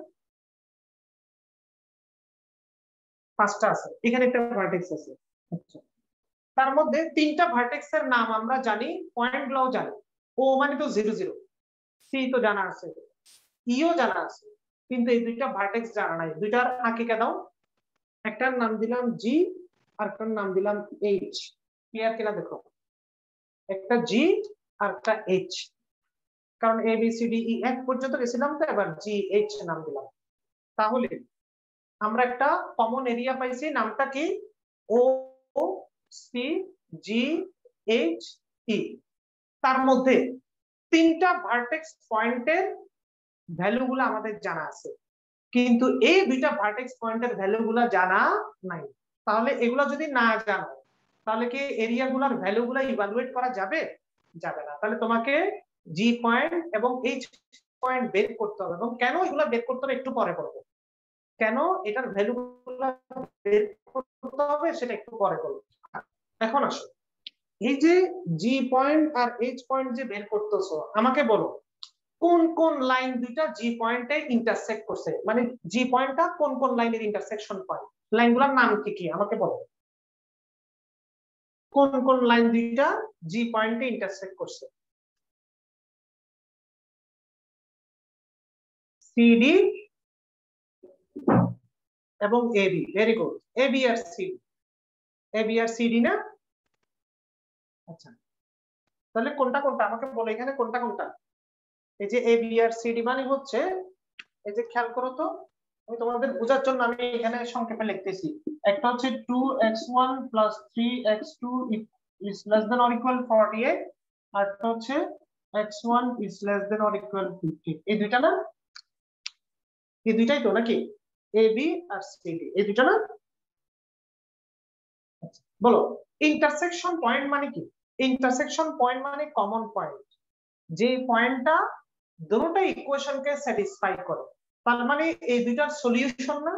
5টা আছে। এখানে একটা ভার্টেক্স আছে। আচ্ছা, তার মধ্যে 3টা ভার্টেক্স এর নাম আমরা জানি, পয়েন্ট গুলাও জানি। ও মানে তো 0 0, সি তো জানা আছে, ইও জানা আছে, কিন্তু এই দুইটা ভার্টেক্স জানা নাই। দুইটার আঁকিকা দাও। একটার নাম দিলাম জি, আর একটার নাম দিলাম এইচ। ক্লিয়ার কিনা দেখো, একটা জি আর একটা এইচ, কারণ A B C D E F পর্যন্ত গেছিলাম, তো এবার জি এইচ নাম দিলাম। তাহলে আমরা একটা কমন এরিয়া পাইছি, নামটা কি? ও সি জি এইচ ই। তার মধ্যে 3টা ভার্টেক্স পয়েন্টের ভ্যালু গুলো আমাদের জানা আছে, কিন্তু এই দুইটা ভার্টেক্স পয়েন্টের ভ্যালু গুলা জানা নাই। তাহলে এগুলা যদি না জানো, তাহলে কি এরিয়া গুলার ভ্যালু গুলা ইভালুয়েট করা যাবে? যাবে না। তাহলে তোমাকে জি পয়েন্ট এবং এইচ পয়েন্ট বের করতে হবে, এবং কেন এগুলা বের করতে হবে একটু পরে বলবো। কেন এটার ভ্যালু গুলা বের করতে হবে সেটা একটু পরে বলবো। এখন আসো, এই যে জি পয়েন্ট আর এইচ পয়েন্ট যে বের করতেছো, আমাকে বলো কোন কোন লাইন দুইটা জি পয়েন্টে ইন্টারসেক্ট করছে, মানে জি পয়েন্টটা কোন কোন লাইনের ইন্টারসেকশন পয়েন্ট, লাইনগুলোর নাম কি কি আমাকে বলো। কোন কোন লাইন দুইটা জি পয়েন্টে ইন্টারসেক্ট করছে? সিডি এবং এবি। ভেরি গুড, এবি আর সিডি। এবি আর সিডি না? আচ্ছা, তাহলে কোনটা কোনটা আমাকে বলো, এখানে কোনটা কোনটা? এই যে এবি আর সিডি মানে হচ্ছে, এই যে খেয়াল করো তো, আমি তোমাদের বোঝার জন্য আমি এখানে সংক্ষেপে লিখতেছি। একটা হচ্ছে 2x1 plus 3x2 is less than or equal 48, আর একটা হচ্ছে x1 is less than or equal 50। এই দুইটা না? এই দুইটাই তো নাকি? A B R C D, এই দুইটা না? আচ্ছা, বলো ইন্টারসেকশন পয়েন্ট মানে কি? ইন্টারসেকশন পয়েন্ট মানে কমন পয়েন্ট, যে পয়েন্টটা দুটোটা ইকুয়েশনকে স্যাটিসফাই করে। তার মানে এই দুইটার সলিউশন না?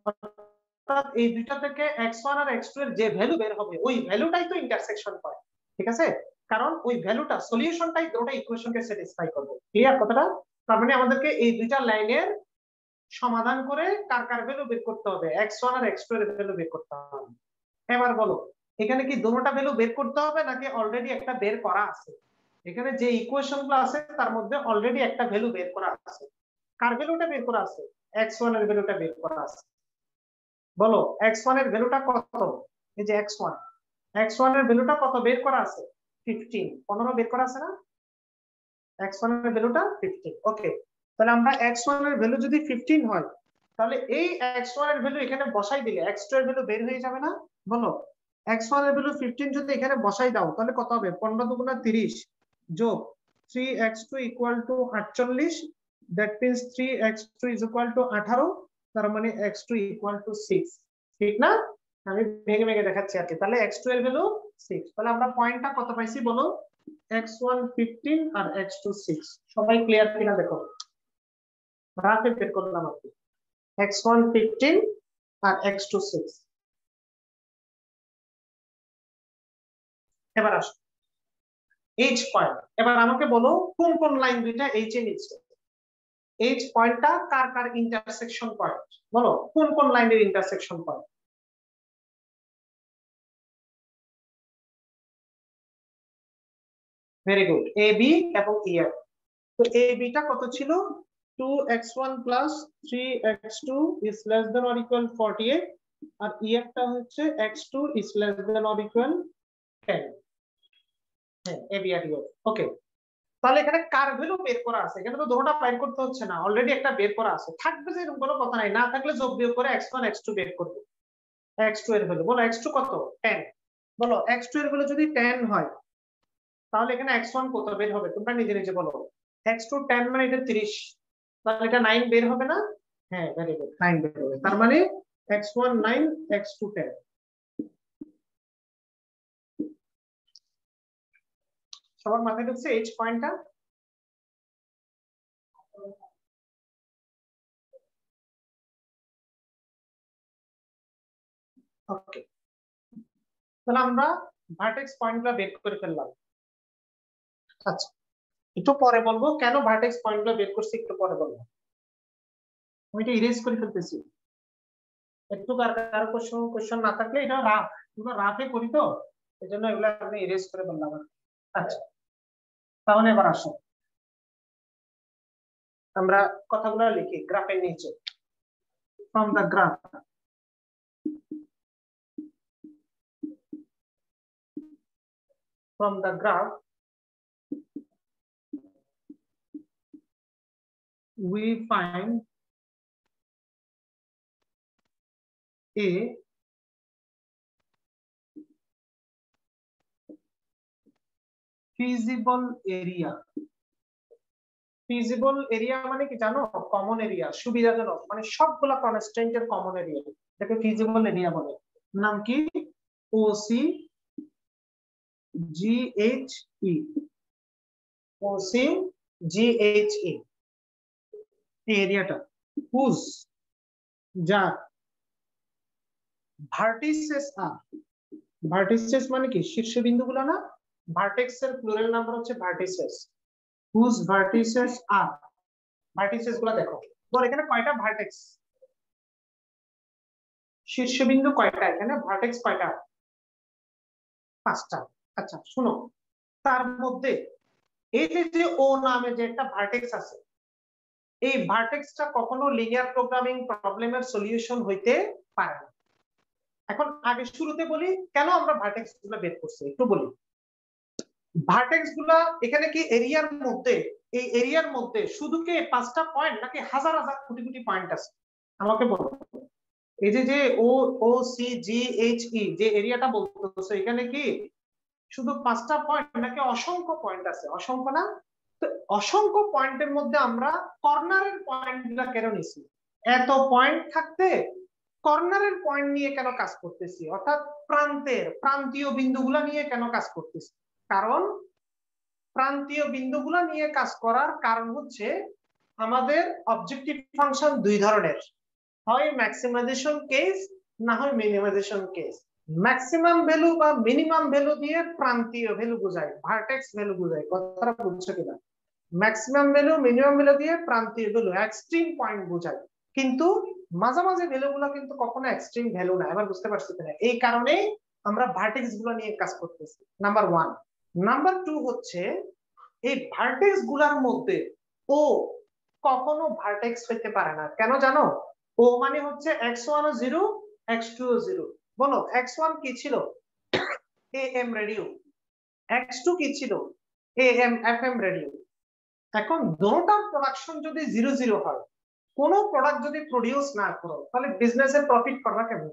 অর্থাৎ এই দুইটা থেকে x1 আর x2 এর যে ভ্যালু বের হবে, ওই ভ্যালুটাই তো ইন্টারসেকশন পয়েন্ট। ঠিক আছে, কারণ ওই ভ্যালুটা সলিউশনটাই দুটো ইকুয়েশনকে স্যাটিসফাই করবে। ক্লিয়ার কথাটা? তার মানে আমাদেরকে এই দুইটা লাইনের সমাধান করে কার কার ভ্যালু বের করতে হবে, x1 আর x2 এর ভ্যালু বের করতে হবে। এবার বলো এখানে কি দুটোটা ভ্যালু বের করতে হবে নাকি অলরেডি একটা বের করা আছে? এখানে যে ইকুয়েশনগুলো আছে তার মধ্যে অলরেডি একটা ভ্যালু বের করা আছে। কার ভ্যালুটা বের করা আছে? x1 এর ভ্যালুটা বের করা আছে। বলো x1 এর ভ্যালুটা কত? এই যে x1 এর ভ্যালুটা কত বের করা আছে? 15 15 বের করা আছে না? x1 এর ভ্যালুটা 15। ওকে, তাহলে আমরা x1 এর ভ্যালু যদি 15 হয় তাহলে এই x1 এর ভ্যালু এখানে বসাই দিলে x2 এর ভ্যালু বের হয়ে যাবে না? বলো x1 এর ভ্যালু 15 যদি এখানে বসাই দাও তাহলে কত হবে? 15 দুগুণা 30 যোগ 3x2 equal to 48, that means 3x2 is equal to 18, তার মানে x2 ইকুয়াল টু 6। ঠিক না? আমি ভেঙে ভেঙে দেখাচ্ছি আর কি। তাহলে x2 এর ভ্যালু 6। তাহলে আমরা পয়েন্টটা কত পাইছি বলো? x1 15 আর x2 6। সবাই ক্লিয়ার কিনা দেখো, রাফে বের করলাম আর কি। x1 15 আর x2 6। এবার আসো h পয়েন্ট। এবার আমাকে বলো কোন কোন লাইন দুইটা h এ নিচ্ছে? h পয়েন্টটা কার কার ইন্টারসেকশন পয়েন্ট? বলো কোন কোন লাইনের intersection point? Very good, A B এবং ই এফ। তো এ বিটা কত ছিল? 2x1 plus 3x2 is less than or equal 48, আর ই এফটা হচ্ছে x2 is less than or equal 10। হ্যাঁ, A B R E F. ওকে, তাহলে এখানে কার ভ্যালু বের করা আছে? এখানে তো দুটোটা বের করতে হচ্ছে না, অলরেডি একটা বের করা আছে। থাকবে যে এরকম কোনো কথা নাই, না থাকলে যোগ বিয়োগ করে x1 x2 বের করবে। x2 এর ভ্যালু বলো, x2 কত? 10। বলো x2 এর ভ্যালু যদি 10 হয় তাহলে এখানে x1 কত বের হবে? তোমরা নিজে নিজে বলো। x2 10 মানে এটা 30, তাহলে এটা 9 বের হবে না? হ্যাঁ, ভেরি গুড, 9 বের হবে। তার মানে x1 9, x2 10। সবার মাথায় ঢুকছে h পয়েন্টটা? ওকে, তাহলে আমরা ভার্টেক্স পয়েন্টগুলো বের করে ফেললাম। আচ্ছা, একটু পরে বলবো কেন ভার্টেক্স পয়েন্টগুলো বের করছি, একটু পরে বলবো। আমি এটা ইরেজ করে ফেলতেছি। একটু কারো কোশ্চেন না থাকলে এটা রাফ, পুরো রাফে করি তো, এই জন্য এগুলো আমি ইরেজ করে বললাম। আচ্ছা, তাহলে এবার আসো আমরা কথাগুলো লিখি গ্রাফের নিচে। From the graph we find a feasible area। Feasible area মানে কি জানো? কমন এরিয়া, সুবিধাজনক, মানে সবগুলা কনস্ট্রেন্টের কমন এরিয়া, এটাকে ফিজিবল এরিয়া বলে। নাম কি? ওসি জিএইচই, ওসি জিএইচই এই এরিয়াটা, হুজ যার ভার্টিসেস আর, ভার্টিসেস মানে কি শীর্ষবিন্দুগুলো না, ভার্টেক্স এর প্লুরাল নাম্বার হচ্ছে ভার্টিসেস, হুজ ভার্টিসেস আর। ভার্টিসেস গুলো দেখো, বল এখানে কয়টা ভার্টেক্স? শীর্ষবিন্দু কয়টা এখানে? ভার্টেক্স কয়টা? 5টা। আচ্ছা শুনো, তার মধ্যে এই যে ও নামে যে একটা ভার্টেক্স আছে, এই ভার্টেক্সটা কখনো লিনিয়ার প্রোগ্রামিং প্রবলেমের সলিউশন হইতে পারে না। এখন আগে শুরুতে বলি কেন আমরা ভার্টেক্স গুলো বের করছি, একটু বলি। ভার্টেক্স গুলা এখানে কি এরিয়ার মধ্যে, এই এরিয়ার মধ্যে শুধু কি 5টা পয়েন্ট নাকি হাজার হাজার কোটি কোটি পয়েন্ট আছে? আমাকে বলো। এই যে ও ও সি জি এইচ ই যে এরিয়াটা বলতেছে, এখানে কি শুধু 5টা পয়েন্ট নাকি অসংখ্য পয়েন্ট আছে? অসংখ্য না? তো অসংখ্য পয়েন্টের মধ্যে আমরা কর্নারের পয়েন্ট গুলা কেন নিছি? এত পয়েন্ট থাকতে কর্নারের পয়েন্ট নিয়ে কেন কাজ করতেছি, অর্থাৎ প্রান্তীয় বিন্দুগুলা নিয়ে কেন কাজ করতেছি? কারণ প্রান্তীয় বিন্দুগুলা নিয়ে কাজ করার কারণ হচ্ছে আমাদের অবজেক্টিভ ফাংশন দুই ধরনের, হয় ম্যাক্সিমাইজেশন কেস না হয় মিনিমাইজেশন কেস। ম্যাক্সিমাম ভ্যালু বা মিনিমাম ভ্যালু দিয়ে প্রান্তীয় ভ্যালু বোঝায়, ভার্টেক্স ভ্যালু বোঝায়। কথাটা বুঝছো কিনা? ম্যাক্সিমাম ভ্যালু মিনিমাম ভ্যালু দিয়ে প্রান্তীয় ভ্যালু এক্সট্রিম পয়েন্ট বোঝায়, কিন্তু মাঝামাঝি ভ্যালু গুলো কিন্তু কখনো এক্সট্রিম ভ্যালু না। এবার বুঝতে পারছি কিনা? এই কারণে আমরা ভার্টেক্স গুলো নিয়ে কাজ করতেছি, নাম্বার 1। নাম্বার 2 হচ্ছে এই ভার্টেক্স গুলার মধ্যে ও কখনো ভার্টেক্স হইতে পারে না। কেন জানো? ও মানে হচ্ছে x1 ও 0, x2 ও 0। বলো x1 কি ছিল? AM radio. x2 কি ছিল? AM FM radio. এখন দুটোটার প্রোডাকশন যদি 0 0 হয়, কোন প্রোডাক্ট যদি প্রডিউস না করো, তাহলে বিজনেসের প্রফিট করবা কেমন?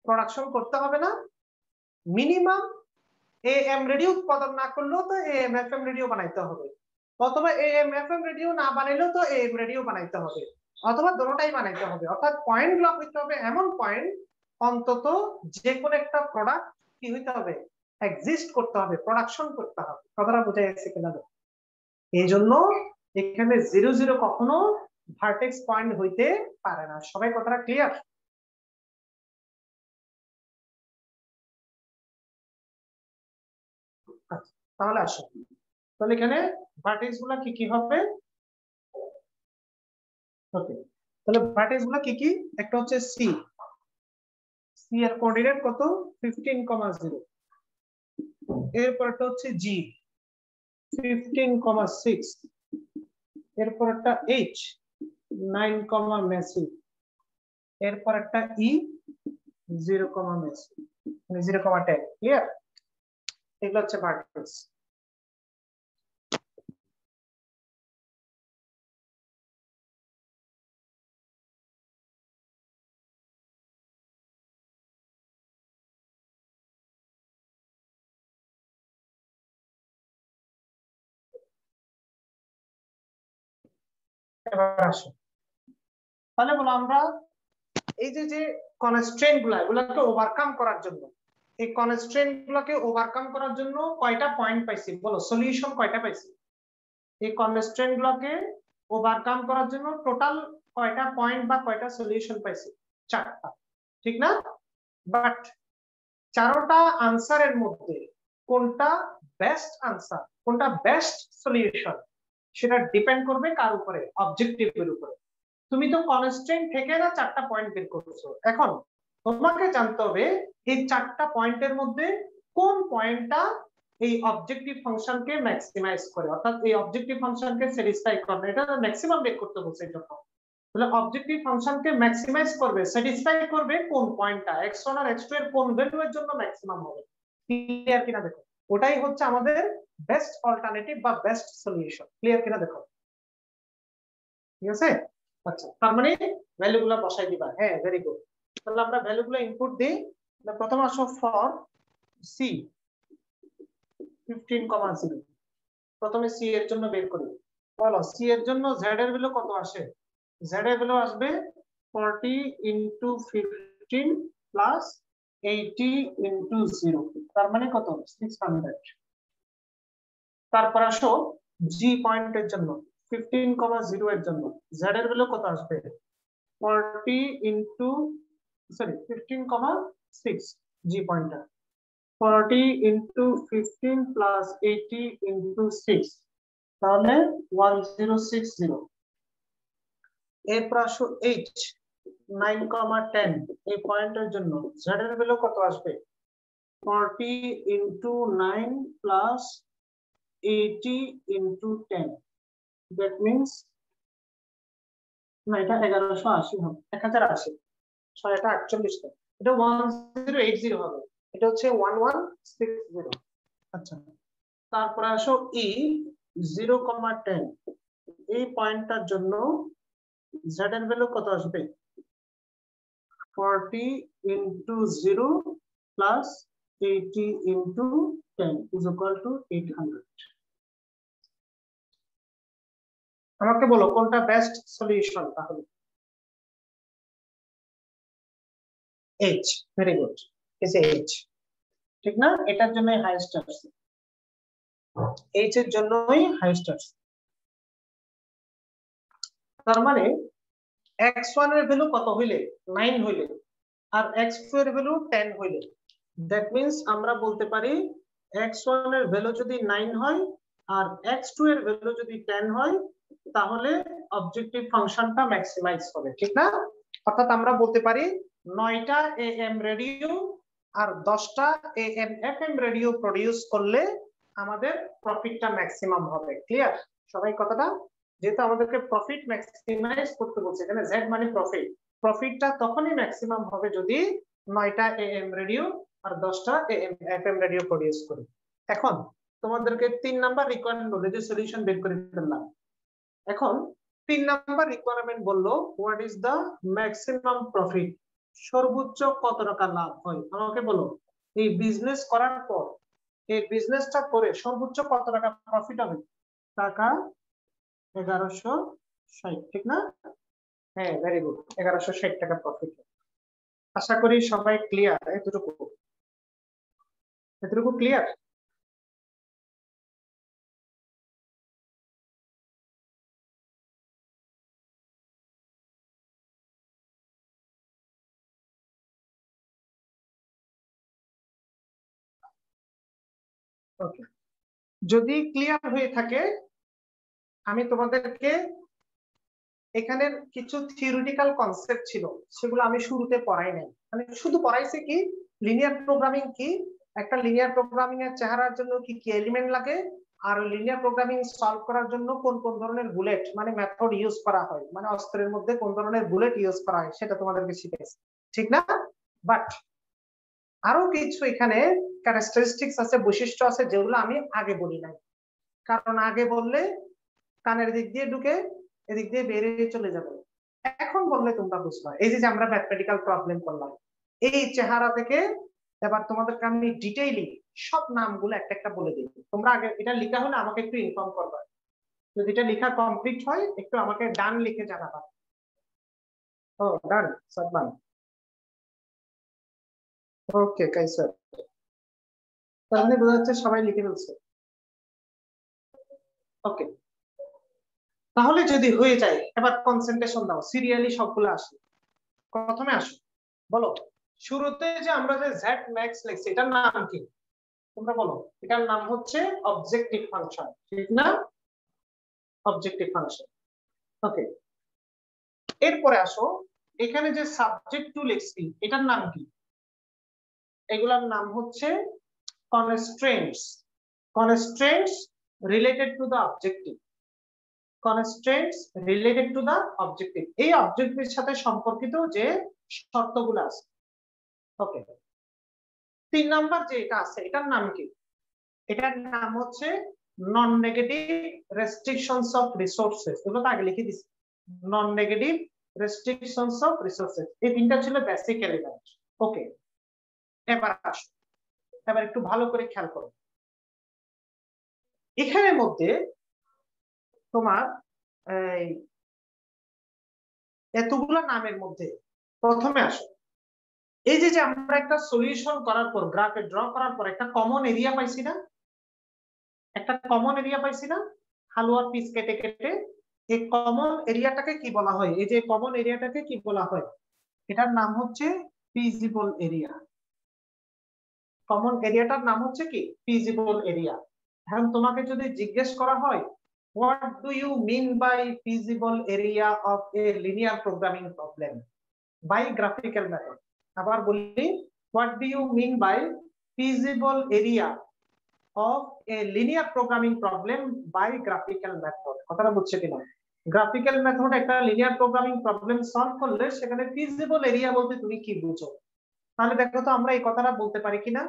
প্রোডাকশন করতে হবে না? মিনিমাম AM রেডিও উৎপাদন না করলেও তো AM FM রেডিও বানাইতে হবে, অথবা AM FM রেডিও না বানাইলেও তো AM রেডিও বানাইতে হবে, অথবা দুটোটাই বানাইতে হবে। অর্থাৎ পয়েন্ট গুলো হইতে হবে এমন পয়েন্ট, অন্তত যে কোনো একটা প্রোডাক্ট কি হইতে হবে? এক্সিস্ট করতে হবে, প্রোডাকশন করতে হবে। কথাটা বোঝা যাচ্ছে কিনা? এই জন্য এখানে 0 0 কখনো ভার্টেক্স পয়েন্ট হইতে পারে না। সবাই কথাটা ক্লিয়ার? আচ্ছা, তাহলে আসো, তাহলে এখানে ভার্টেক্স গুলা কি কি হবে? ওকে, তাহলে ভার্টেক্স গুলা কি কি? একটা হচ্ছে সি, সি এর কোঅর্ডিনেট কত? 15,0। এরপরটা হচ্ছে জি, 15,6। এরপর একটা এইচ, 9, মেসি। এরপর একটা ই, 0, মেসি, মানে 0,10। ক্লিয়ার? এগুলো হচ্ছে ভার্টেক্স। এবার আসো, তাহলে বলো আমরা এই যে যে কনস্ট্রেন্ট গুলা, এগুলোকে ওভারকাম করার জন্য, এই কনস্ট্রেন্ট গুলোকে ওভারকাম করার জন্য কয়টা পয়েন্ট পাইছি? বলো সলিউশন কয়টা পাইছি? এই কনস্ট্রেন্ট গুলোকে ওভারকাম করার জন্য টোটাল কয়টা পয়েন্ট বা কয়টা সলিউশন পাইছি? 4টা, ঠিক না? বাট 4টা আনসারের মধ্যে কোনটা বেস্ট আনসার, কোনটা বেস্ট সলিউশন, সেটা ডিপেন্ড করবে কার উপরে? অবজেক্টিভের উপরে। তুমি তো কনস্ট্রেন্ট থেকে না 4টা পয়েন্ট বের করছো, এখন তোমাকে জানতে হবে এই 4টা পয়েন্টের মধ্যে কোন পয়েন্টটা এই অবজেক্টিভ ফাংশনকে ম্যাক্সিমাইজ করে, অর্থাৎ এই অবজেক্টিভ ফাংশনকে স্যাটিসফাই করবে। এটা ম্যাক্সিমাম বের করতে বলছে এই জন্য। তাহলে অবজেক্টিভ ফাংশনকে ম্যাক্সিমাইজ করবে, স্যাটিসফাই করবে কোন পয়েন্টটা, x1 আর x2 এর কোন ভ্যালু এর জন্য ম্যাক্সিমাম হবে। ক্লিয়ার কিনা দেখো? ওটাই হচ্ছে আমাদের বেস্ট অল্টারনেটিভ বা বেস্ট সলিউশন। ক্লিয়ার কিনা দেখো? ঠিক আছে? আচ্ছা, তার মানে ভ্যালু গুলো বসাই দিবা। হ্যাঁ, ভেরি গুড। তাহলে আমরা ভ্যালু গুলো ইনপুট দিই। প্রথম আসো ফর সি 15,0। প্রথমে সি এর জন্য বের করি। বলো সি এর জন্য জেড এর ভ্যালু কত আসে? জেড এর ভ্যালু আসবে 40 ইনটু 15 প্লাস 80 ইনটু 0, তার মানে কত? 600। তারপর আসো জি পয়েন্টের জন্য 15,0 এর জন্য জেড এর ভ্যালু কত আসবে? 40 ইনটু, সরি 15,6, জি পয়েন্টার 40 ইনটু 15 প্লাস 80 ইনটু 6, তাহলে 1060। এরপর আসো এইচ 9,10 এই পয়েন্টের জন্য জেড এর ভ্যালু কত আসবে? 40 into 9 plus 80 into 10, that means, না এটা 1180 হবে, 1080, 648, এটা 1080 হবে, এটা হচ্ছে 1160। আচ্ছা, তারপরে আসো ই 0,10 এই পয়েন্টটার জন্য জেড এর ভ্যালু কত আসবে? 40 into 0 plus 80 into 10 is equal to 800। আমাকে বলো কোনটা বেস্ট সলিউশন? তাহলে H, very good, is H, ঠিক না? এটার জন্যই হাইয়েস্ট আসছে, এইচ এর জন্যই হাইয়েস্ট আসছে। তার মানে x1 এর ভ্যালু কত হইলে? 9 হইলে, আর x2 এর ভ্যালু 10 হইলে দ্যাট মিন্স আমরা বলতে পারি x1 এর ভ্যালু যদি 9 হয় আর x2 এর ভ্যালু যদি 10 হয় তাহলে অবজেক্টিভ ফাংশনটা ম্যাক্সিমাইজ হবে, ঠিক না? অর্থাৎ আমরা বলতে পারি 9টা AM রেডিও আর 10টা AM FM রেডিও প্রডিউস করলে আমাদের প্রফিটটা ম্যাক্সিমাম হবে। ক্লিয়ার সবাই কথাটা? যেহেতু আমাদেরকে প্রফিট ম্যাক্সিমাইজ করতে বলছে, এখানে z মানে প্রফিট, প্রফিটটা তখনই ম্যাক্সিমাম হবে যদি 9টা AM রেডিও আর 10টা AM FM রেডিও প্রডিউস করি। এখন তোমাদেরকে 3 নাম্বার রিকোয়ারমেন্ট বলে যে সলিউশন বের করে ফেললাম। এখন 3 নাম্বার রিকোয়ারমেন্ট বললো what is the maximum profit, সর্বোচ্চ কত টাকা লাভ হয় আমাকে বলো। এই বিজনেস করার পর, এই বিজনেসটা করে সর্বোচ্চ কত টাকা প্রফিট হবে? টাকা 1160, ঠিক না? হ্যাঁ, ভেরি গুড, 1160 টাকা প্রফিট। আশা করি সবাই ক্লিয়ার। এতটুকু ক্লিয়ার? ওকে, যদি ক্লিয়ার হয়ে থাকে আমি তোমাদেরকে এখানের কিছু থিওরিটিক্যাল কনসেপ্ট ছিল সেগুলো আমি শুরুতে পড়াই নাই, মানে শুধু পড়াইছি কি লিনিয়ার প্রোগ্রামিং কি, একটা লিনিয়ার প্রোগ্রামিং এর চেহারার জন্য কি কি এলিমেন্ট লাগে, আর লিনিয়ার প্রোগ্রামিং সলভ করার জন্য কোন কোন ধরনের বুলেট মানে মেথড ইউজ করা হয়, মানে অস্ত্রের মধ্যে কোন ধরনের বুলেট ইউজ করা হয় সেটা তোমাদেরকে শিখেছি, ঠিক না? বাট আরো কিছু এখানে ক্যারেক্টারিস্টিক্স আছে, বৈশিষ্ট্য আছে যেগুলো আমি আগে বলি নাই, কারণ আগে বললে কানের দিক দিয়ে ঢুকে এদিক দিয়ে বেরিয়ে চলে যাবে। এখন বললে তোমরা বুঝবা। এই যে আমরা ম্যাথমেটিক্যাল প্রবলেম করলাম, এই চেহারা থেকে এবার তোমাদেরকে আমি ডিটেইলি সব নামগুলো একটা একটা বলে দিই। তোমরা আগে এটা লেখা হলে আমাকে একটু ইনফর্ম করবা, যদি এটা লেখা কমপ্লিট হয় একটু আমাকে ডান লিখে জানাবা। ও ডান সাদমান, ওকে কাইসার, তার মানে বোঝা যাচ্ছে সবাই লিখে ফেলছে। ওকে, তাহলে যদি হয়ে যায় এবার কনসেন্ট্রেশন দাও, সিরিয়ালি সবগুলো আসে। প্রথমে আসো, বলো শুরুতে যে আমরা যে z max লিখছি এটার নাম কি? তোমরা বলো, এটার নাম হচ্ছে অবজেক্টিভ ফাংশন, ঠিক না? Objective function. ওকে, এরপরে আসো, এখানে যে সাবজেক্ট টু লিখছি এটার নাম কি? এগুলোর নাম হচ্ছে constraints. Constraints related to the objective, constraints related to the objective, এই অবজেক্টিভের সাথে সম্পর্কিত যে শর্তগুলো আছে। ওকে, 3 নাম্বার যে এটা আছে এটার নাম কি? এটার নাম হচ্ছে non negative restrictions of resources. এগুলো তো আগে লিখে দিছি, non negative restrictions of resources, এই তিনটা ছিল বেসিক এলিমেন্ট। ওকে, এবার আসো, এবার একটু ভালো করে খেয়াল করো, এখানের মধ্যে তোমার এই এতগুলা নামের মধ্যে প্রথমে আসো, এই যে যে আমরা একটা সলিউশন করার পর গ্রাফে ড্র করার পর একটা কমন এরিয়া পাইছি না? একটা কমন এরিয়া পাইছি না হালুয়ার পিস কেটে কেটে? এই কমন এরিয়াটাকে কি বলা হয়? এই যে কমন এরিয়াটাকে কি বলা হয়? এটার নাম হচ্ছে ফিজিবল এরিয়া। কমন এরিয়াটার নাম হচ্ছে কি? Feasible area. এখন তোমাকে যদি জিজ্ঞেস করা হয় what do you mean by feasible area of a linear programming problem by graphical method, আবার বলি what do you mean by feasible area of a linear programming problem by graphical method? কথাটা বুঝছে কিনা? গ্রাফিক্যাল মেথড একটা linear programming problem solve করলে সেখানে feasible area বলতে তুমি কি বুঝো? তাহলে দেখো তো আমরা এই কথাটা বলতে পারি কিনা।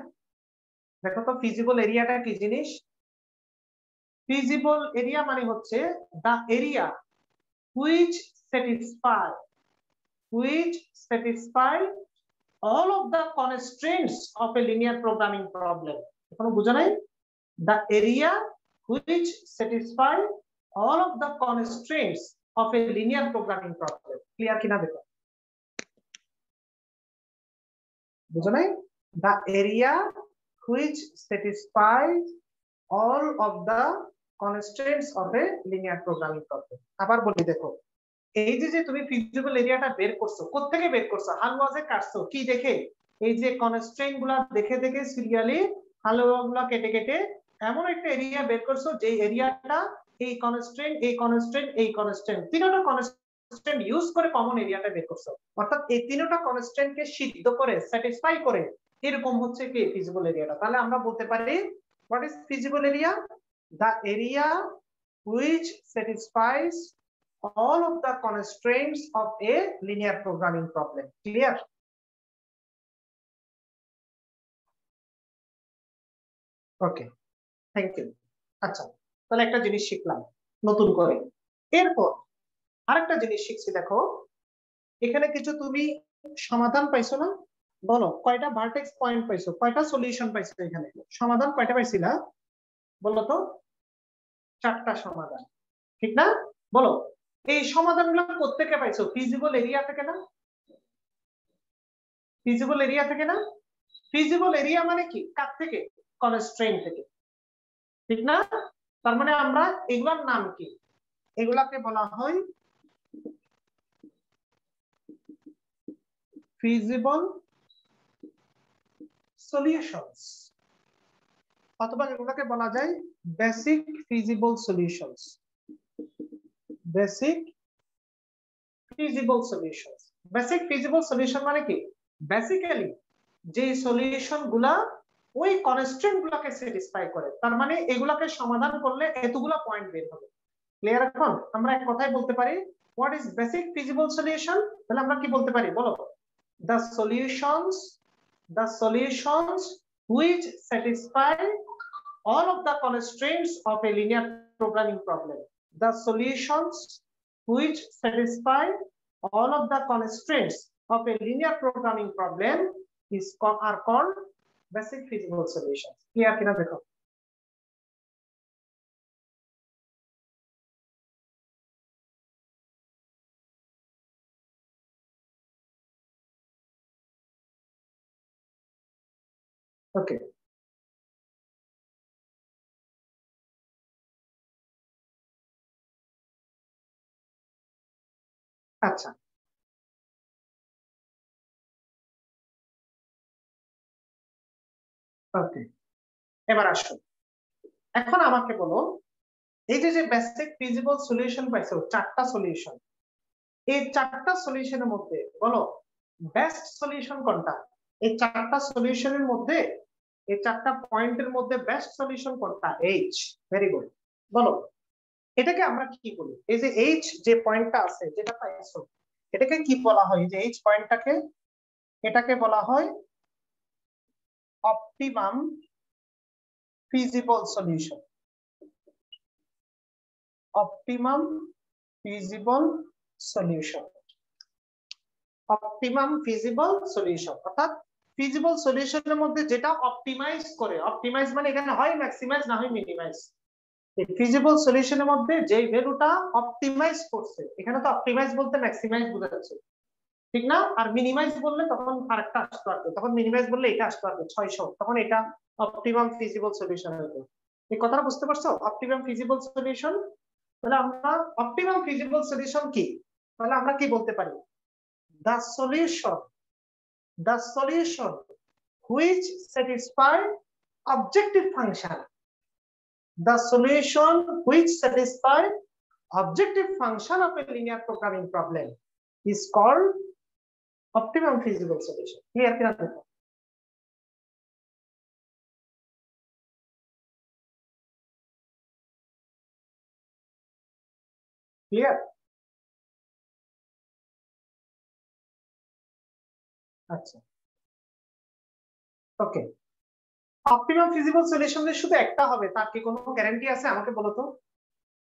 দেখো তো ফিজিবল এরিয়াটা কি জিনিস? ফিজিবল এরিয়া মানে হচ্ছে the area which satisfy all of the constraints of a linear programming problem. এখনো বুঝা নাই? The area which satisfy all of the constraints of a linear programming problem. Clear কিনা দেখো, বুঝা নাই? The area which satisfies all of the constraints of a linear programming problem. আবার বলি দেখো, এই যে যে তুমি ফিজিবল এরিয়াটা বের করছো, কোত্থেকে বের করছো? হালওয়াজে কাটছো কি দেখে? এই যে কনস্ট্রেইন গুলা দেখে দেখে সিরিয়ালি ভালোগুলা কেটে কেটে এমন একটা এরিয়া বের করছো যে এরিয়াটা এই কনস্ট্রেইন এই কনস্ট্রেইন এই কনস্ট্রেইন তিনটা কনস্ট্রেইন ইউজ করে কমন এরিয়াটা বের করছো, অর্থাৎ এই তিনটা কনস্ট্রেইন কে সিদ্ধ করে স্যাটিসফাই করে এরকম হচ্ছে কি ফিজিবল এরিয়াটা। তাহলে আমরা বলতে পারি what is feasible area? The area which satisfies all of the constraints of a linear programming problem. Clear? Okay, thank you. আচ্ছা, তাহলে একটা জিনিস শিখলাম নতুন করে। এরপর আরেকটা জিনিস শিখছি, দেখো এখানে কিছু তুমি সমাধান পাইছো না? বলো কয়টা ভার্টেক্স পয়েন্ট পাইছো, কয়টা সলিউশন পাইছো? এখানে সমাধান কয়টা পাইছিলা বলো তো? 4টা সমাধান, ঠিক না? বলো এই সমাধানগুলো কোত্থেকে পাইছো? ফিজিবল এরিয়া থেকে না? ফিজিবল এরিয়া থেকে না? ফিজিবল এরিয়া মানে কি? কার থেকে? কনস্ট্রেইন থেকে, ঠিক না? তার মানে আমরা এগুলোর নাম কি? এগুলাকে বলা হয় feasible solutions, অথবা এগুলোকে বলা যায় basic feasible solutions। Basic feasible solutions, basic feasible solution মানে কি? বেসিক্যালি যে সলিউশন গুলা ওই কনস্ট্রেন্ট গুলাকে স্যাটিসফাই করে, তার মানে এগুলাকে সমাধান করলে এতগুলা পয়েন্ট বের হবে। ক্লিয়ার? এখন আমরা এক কথায় বলতে পারি what is basic feasible solution. তাহলে আমরা কি বলতে পারি বলো? the solutions which satisfy all of the constraints of a linear programming problem. The solutions which satisfy all of the constraints of a linear programming problem are called basic feasible solutions. Clear kina dekho? Okay. আচ্ছা, ওকে, এবার আসো এখন আমাকে বলো এই যে basic feasible solution পাইছো 4টা সলিউশন, এই 4টা সলিউশনের মধ্যে বলো বেস্ট সলিউশন কোনটা? এই 4টা সলিউশনের মধ্যে এই 4টা পয়েন্টের মধ্যে বেস্ট সলিউশন কোনটা? এইচ। ভেরি গুড, বলো এটাকে আমরা কি বলি? এই যে এইচ যে পয়েন্টটা আছে যেটা পাইছো এটাকে কি বলা হয়? যে এইচ পয়েন্টটাকে এটাকে বলা হয় optimum feasible solution. Optimum feasible solution, optimum feasible solution অর্থাৎ ফিজিবল সলিউশনের মধ্যে যেটা অপটিমাইজ করে, অপটিমাইজ মানে এখানে হয় ম্যাক্সিমাইজ না হয় মিনিমাইজ। এই ফিজিবল সলিউশনের মধ্যে যে ভ্যালুটা অপটিমাইজ করছে, এখানে তো অপটিমাইজ বলতে ম্যাক্সিমাইজ বোঝাচ্ছে, ঠিক না? আর মিনিমাইজ বললে তখন আরেকটা আসতে পারবে, তখন মিনিমাইজ বললে এটা আসতে পারবে 600, তখন এটা অপটিমাম ফিজিবল সলিউশন হতো। এই কথাটা বুঝতে পারছো? Optimum feasible solution. তাহলে আমরা অপটিমাম ফিজিবল সলিউশন কি? তাহলে আমরা কি বলতে পারি? the solution which satisfy objective function, the solution which satisfy objective function of a linear programming problem is called optimum feasible solution. Clear kina dekho? Clear? আচ্ছা, ওকে। Optimum feasible solution শুধু একটা হবে তার কি কোনো গ্যারান্টি আছে? আমাকে বলো তো।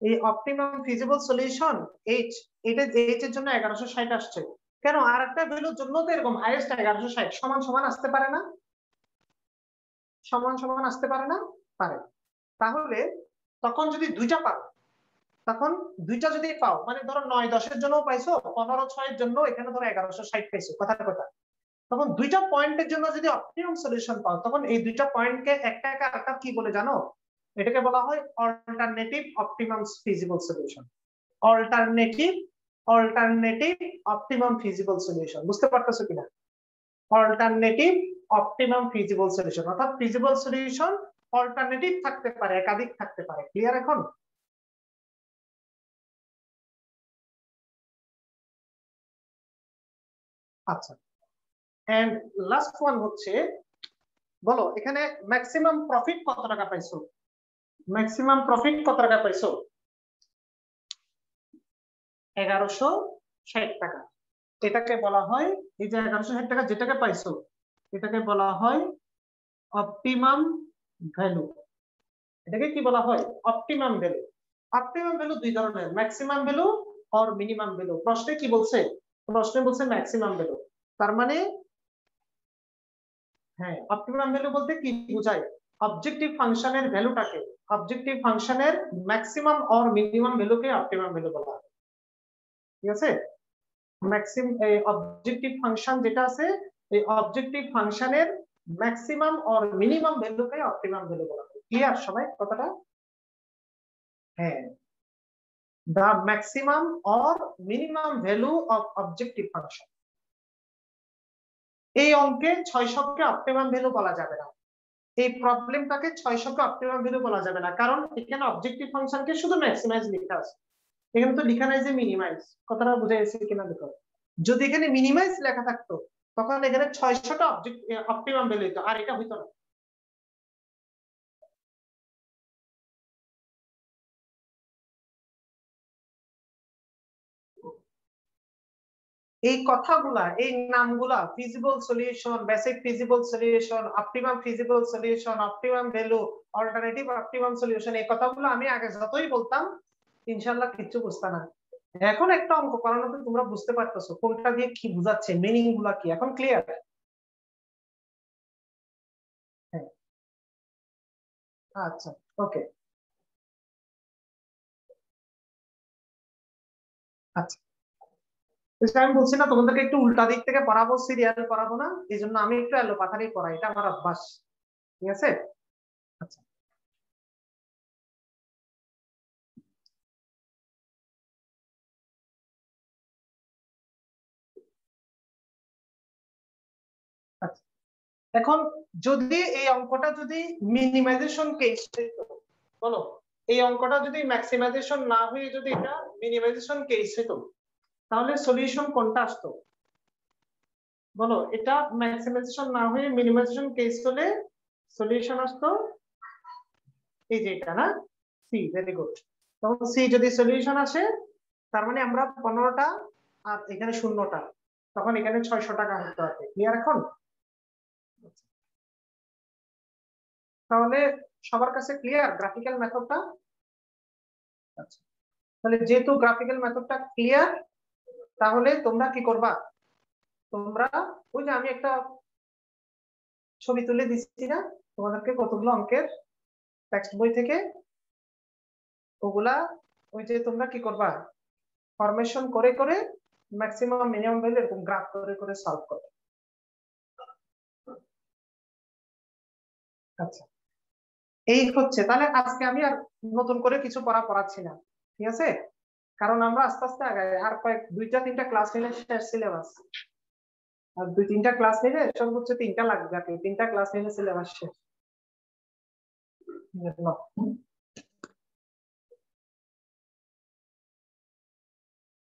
এই অপটিমাম ফিজিবল সলিউশন এইচ, এটা এইচ এর জন্য 1160 আসছে কেন? আর একটা ভ্যালুর জন্য তো এরকম হাইয়েস্ট 1160 সমান সমান আসতে পারে না? সমান সমান আসতে পারে না? পারে। তাহলে তখন যদি দুইটা পাও, তখন দুইটা যদি পাও মানে ধরো 9-10 এর জন্য পাইছো, 15-6 এর জন্য এখানে ধরো 1160 পাইছো, কথাটা কথা। তখন দুইটা পয়েন্টের জন্য যদি অপটিমাম সলিউশন পাও, তখন এই দুইটা পয়েন্টকে একটা আরেকটা কি বলে জানো? এটাকে বলা হয় alternative optimum feasible solution. Alternative optimum feasible solution. বুঝতে পারতেছো কিনা? অল্টারনেটিভ অপটিমাম ফিজিবল সলিউশন, অর্থাৎ ফিজিবল সলিউশন অল্টারনেটিভ থাকতে পারে, একাধিক থাকতে পারে। ক্লিয়ার এখন? আচ্ছা, এন্ড লাস্ট ওয়ান হচ্ছে, বলো এখানে ম্যাক্সিমাম প্রফিট কত টাকা পাইছো? ম্যাক্সিমাম প্রফিট কত টাকা পাইছো? 1160 টাকা। এটাকে বলা হয়, এই যে 1160 টাকা যেটাকে পাইছো, এটাকে বলা হয় অপটিমাম ভ্যালু। এটাকে কি বলা হয়? Optimum value. অপটিমাম ভ্যালু দুই ধরনের, ম্যাক্সিমাম ভ্যালু আর মিনিমাম ভ্যালু। প্রশ্নে কি বলছে? প্রশ্নে বলছে ম্যাক্সিমাম ভ্যালু। তার মানে হ্যাঁ, অপটিমাম ভ্যালু বলতে কি বোঝায়? অবজেক্টিভ ফাংশনের ভ্যালুটাকে, অবজেক্টিভ ফাংশনের ম্যাক্সিমাম আর মিনিমাম ভ্যালুকে অপটিমাম ভ্যালু বলা হয়। ঠিক আছে? অবজেক্টিভ ফাংশন যেটা আছে, এই অবজেক্টিভ ফাংশনের ম্যাক্সিমাম আর মিনিমাম ভ্যালুকে অপটিমাম ভ্যালু বলা হয়। ক্লিয়ার সবাই কথাটা? হ্যাঁ, the maximum or minimum value of objective function। এই অঙ্কে 600কে অপটিমাম ভ্যালু বলা যাবে না, এই প্রবলেমটাকে 600কে অপটিমাম ভ্যালু বলা যাবে না, কারণ এখানে অবজেক্টিভ ফাংশনকে শুধু ম্যাক্সিমাইজ লেখা আছে, এখানে তো লেখা নাই যে মিনিমাইজ। কথাটা বুঝে গেছে কিনা দেখো, যদি এখানে মিনিমাইজ লেখা থাকতো তখন এখানে 600টা অপটিমাম ভ্যালু হতো, আর এটা হইতো না। এই কথাগুলা, এই নামগুলা, feasible solution, basic feasible solution, optimum feasible solution, optimum value, alternative optimum solution, এই কথাগুলো আমি আগে যতই বলতাম ইনশাআল্লাহ কিচ্ছু বুঝতা না। এখন একটা অঙ্ক করানোতে তোমরা বুঝতে পারতেছো কোনটা দিয়ে কি বোঝাচ্ছে, মিনিং গুলা কি, এখন ক্লিয়ার? হ্যাঁ, আচ্ছা, ওকে, আচ্ছা। আমি বলছি না তোমাদেরকে একটু উল্টা দিক থেকে পড়াবো, সিরিয়াল পড়াবো না, এই জন্য আমি একটু এলোপাথারি পড়াই, এটা আমার অভ্যাস। ঠিক আছে? আচ্ছা, আচ্ছা। এখন যদি এই অঙ্কটা যদি মিনিমাইজেশন কেস হইতো, বলো এই অঙ্কটা যদি ম্যাক্সিমাইজেশন না হয়ে যদি এটা মিনিমাইজেশন কেস হইতো, তাহলে সলিউশন কোনটা আসতো? বলো, এটা ম্যাক্সিমাইজেশন না হয়ে মিনিমাইজেশন কেস হলে সলিউশন আসতো এই যে এটা, না? C, very good. তখন সি যদি সলিউশন আসে, তার মানে আমরা 15টা আর এখানে 0টা, তখন এখানে 600 টাকা হতে হবে। ক্লিয়ার এখন? তাহলে সবার কাছে ক্লিয়ার গ্রাফিক্যাল মেথডটা? আচ্ছা, তাহলে যেহেতু গ্রাফিক্যাল মেথডটা ক্লিয়ার, তাহলে তোমরা কি করবা? তোমরা ওই যে আমি একটা ছবি তুলে দিচ্ছি না তোমাদেরকে কতগুলো অঙ্কের টেক্সট বই থেকে, ওগুলা ওই যে তোমরা কি করবা, ফরমেশন করে করে ম্যাক্সিমাম মিনিমাম ভ্যালু এরকম গ্রাফ করে করে সলভ করবে। আচ্ছা, এই হচ্ছে, তাহলে আজকে আমি আর নতুন করে কিছু পড়াচ্ছি না। ঠিক আছে? কারণ আমরা আস্তে আস্তে আগাই, আর কয়েক 2টা 3টা ক্লাস নিলে শেষ সিলেবাস। আর 2-3টা ক্লাস নিলে সর্বোচ্চ 3টা লাগবে, আর 3টা ক্লাস নিলে সিলেবাস শেষ।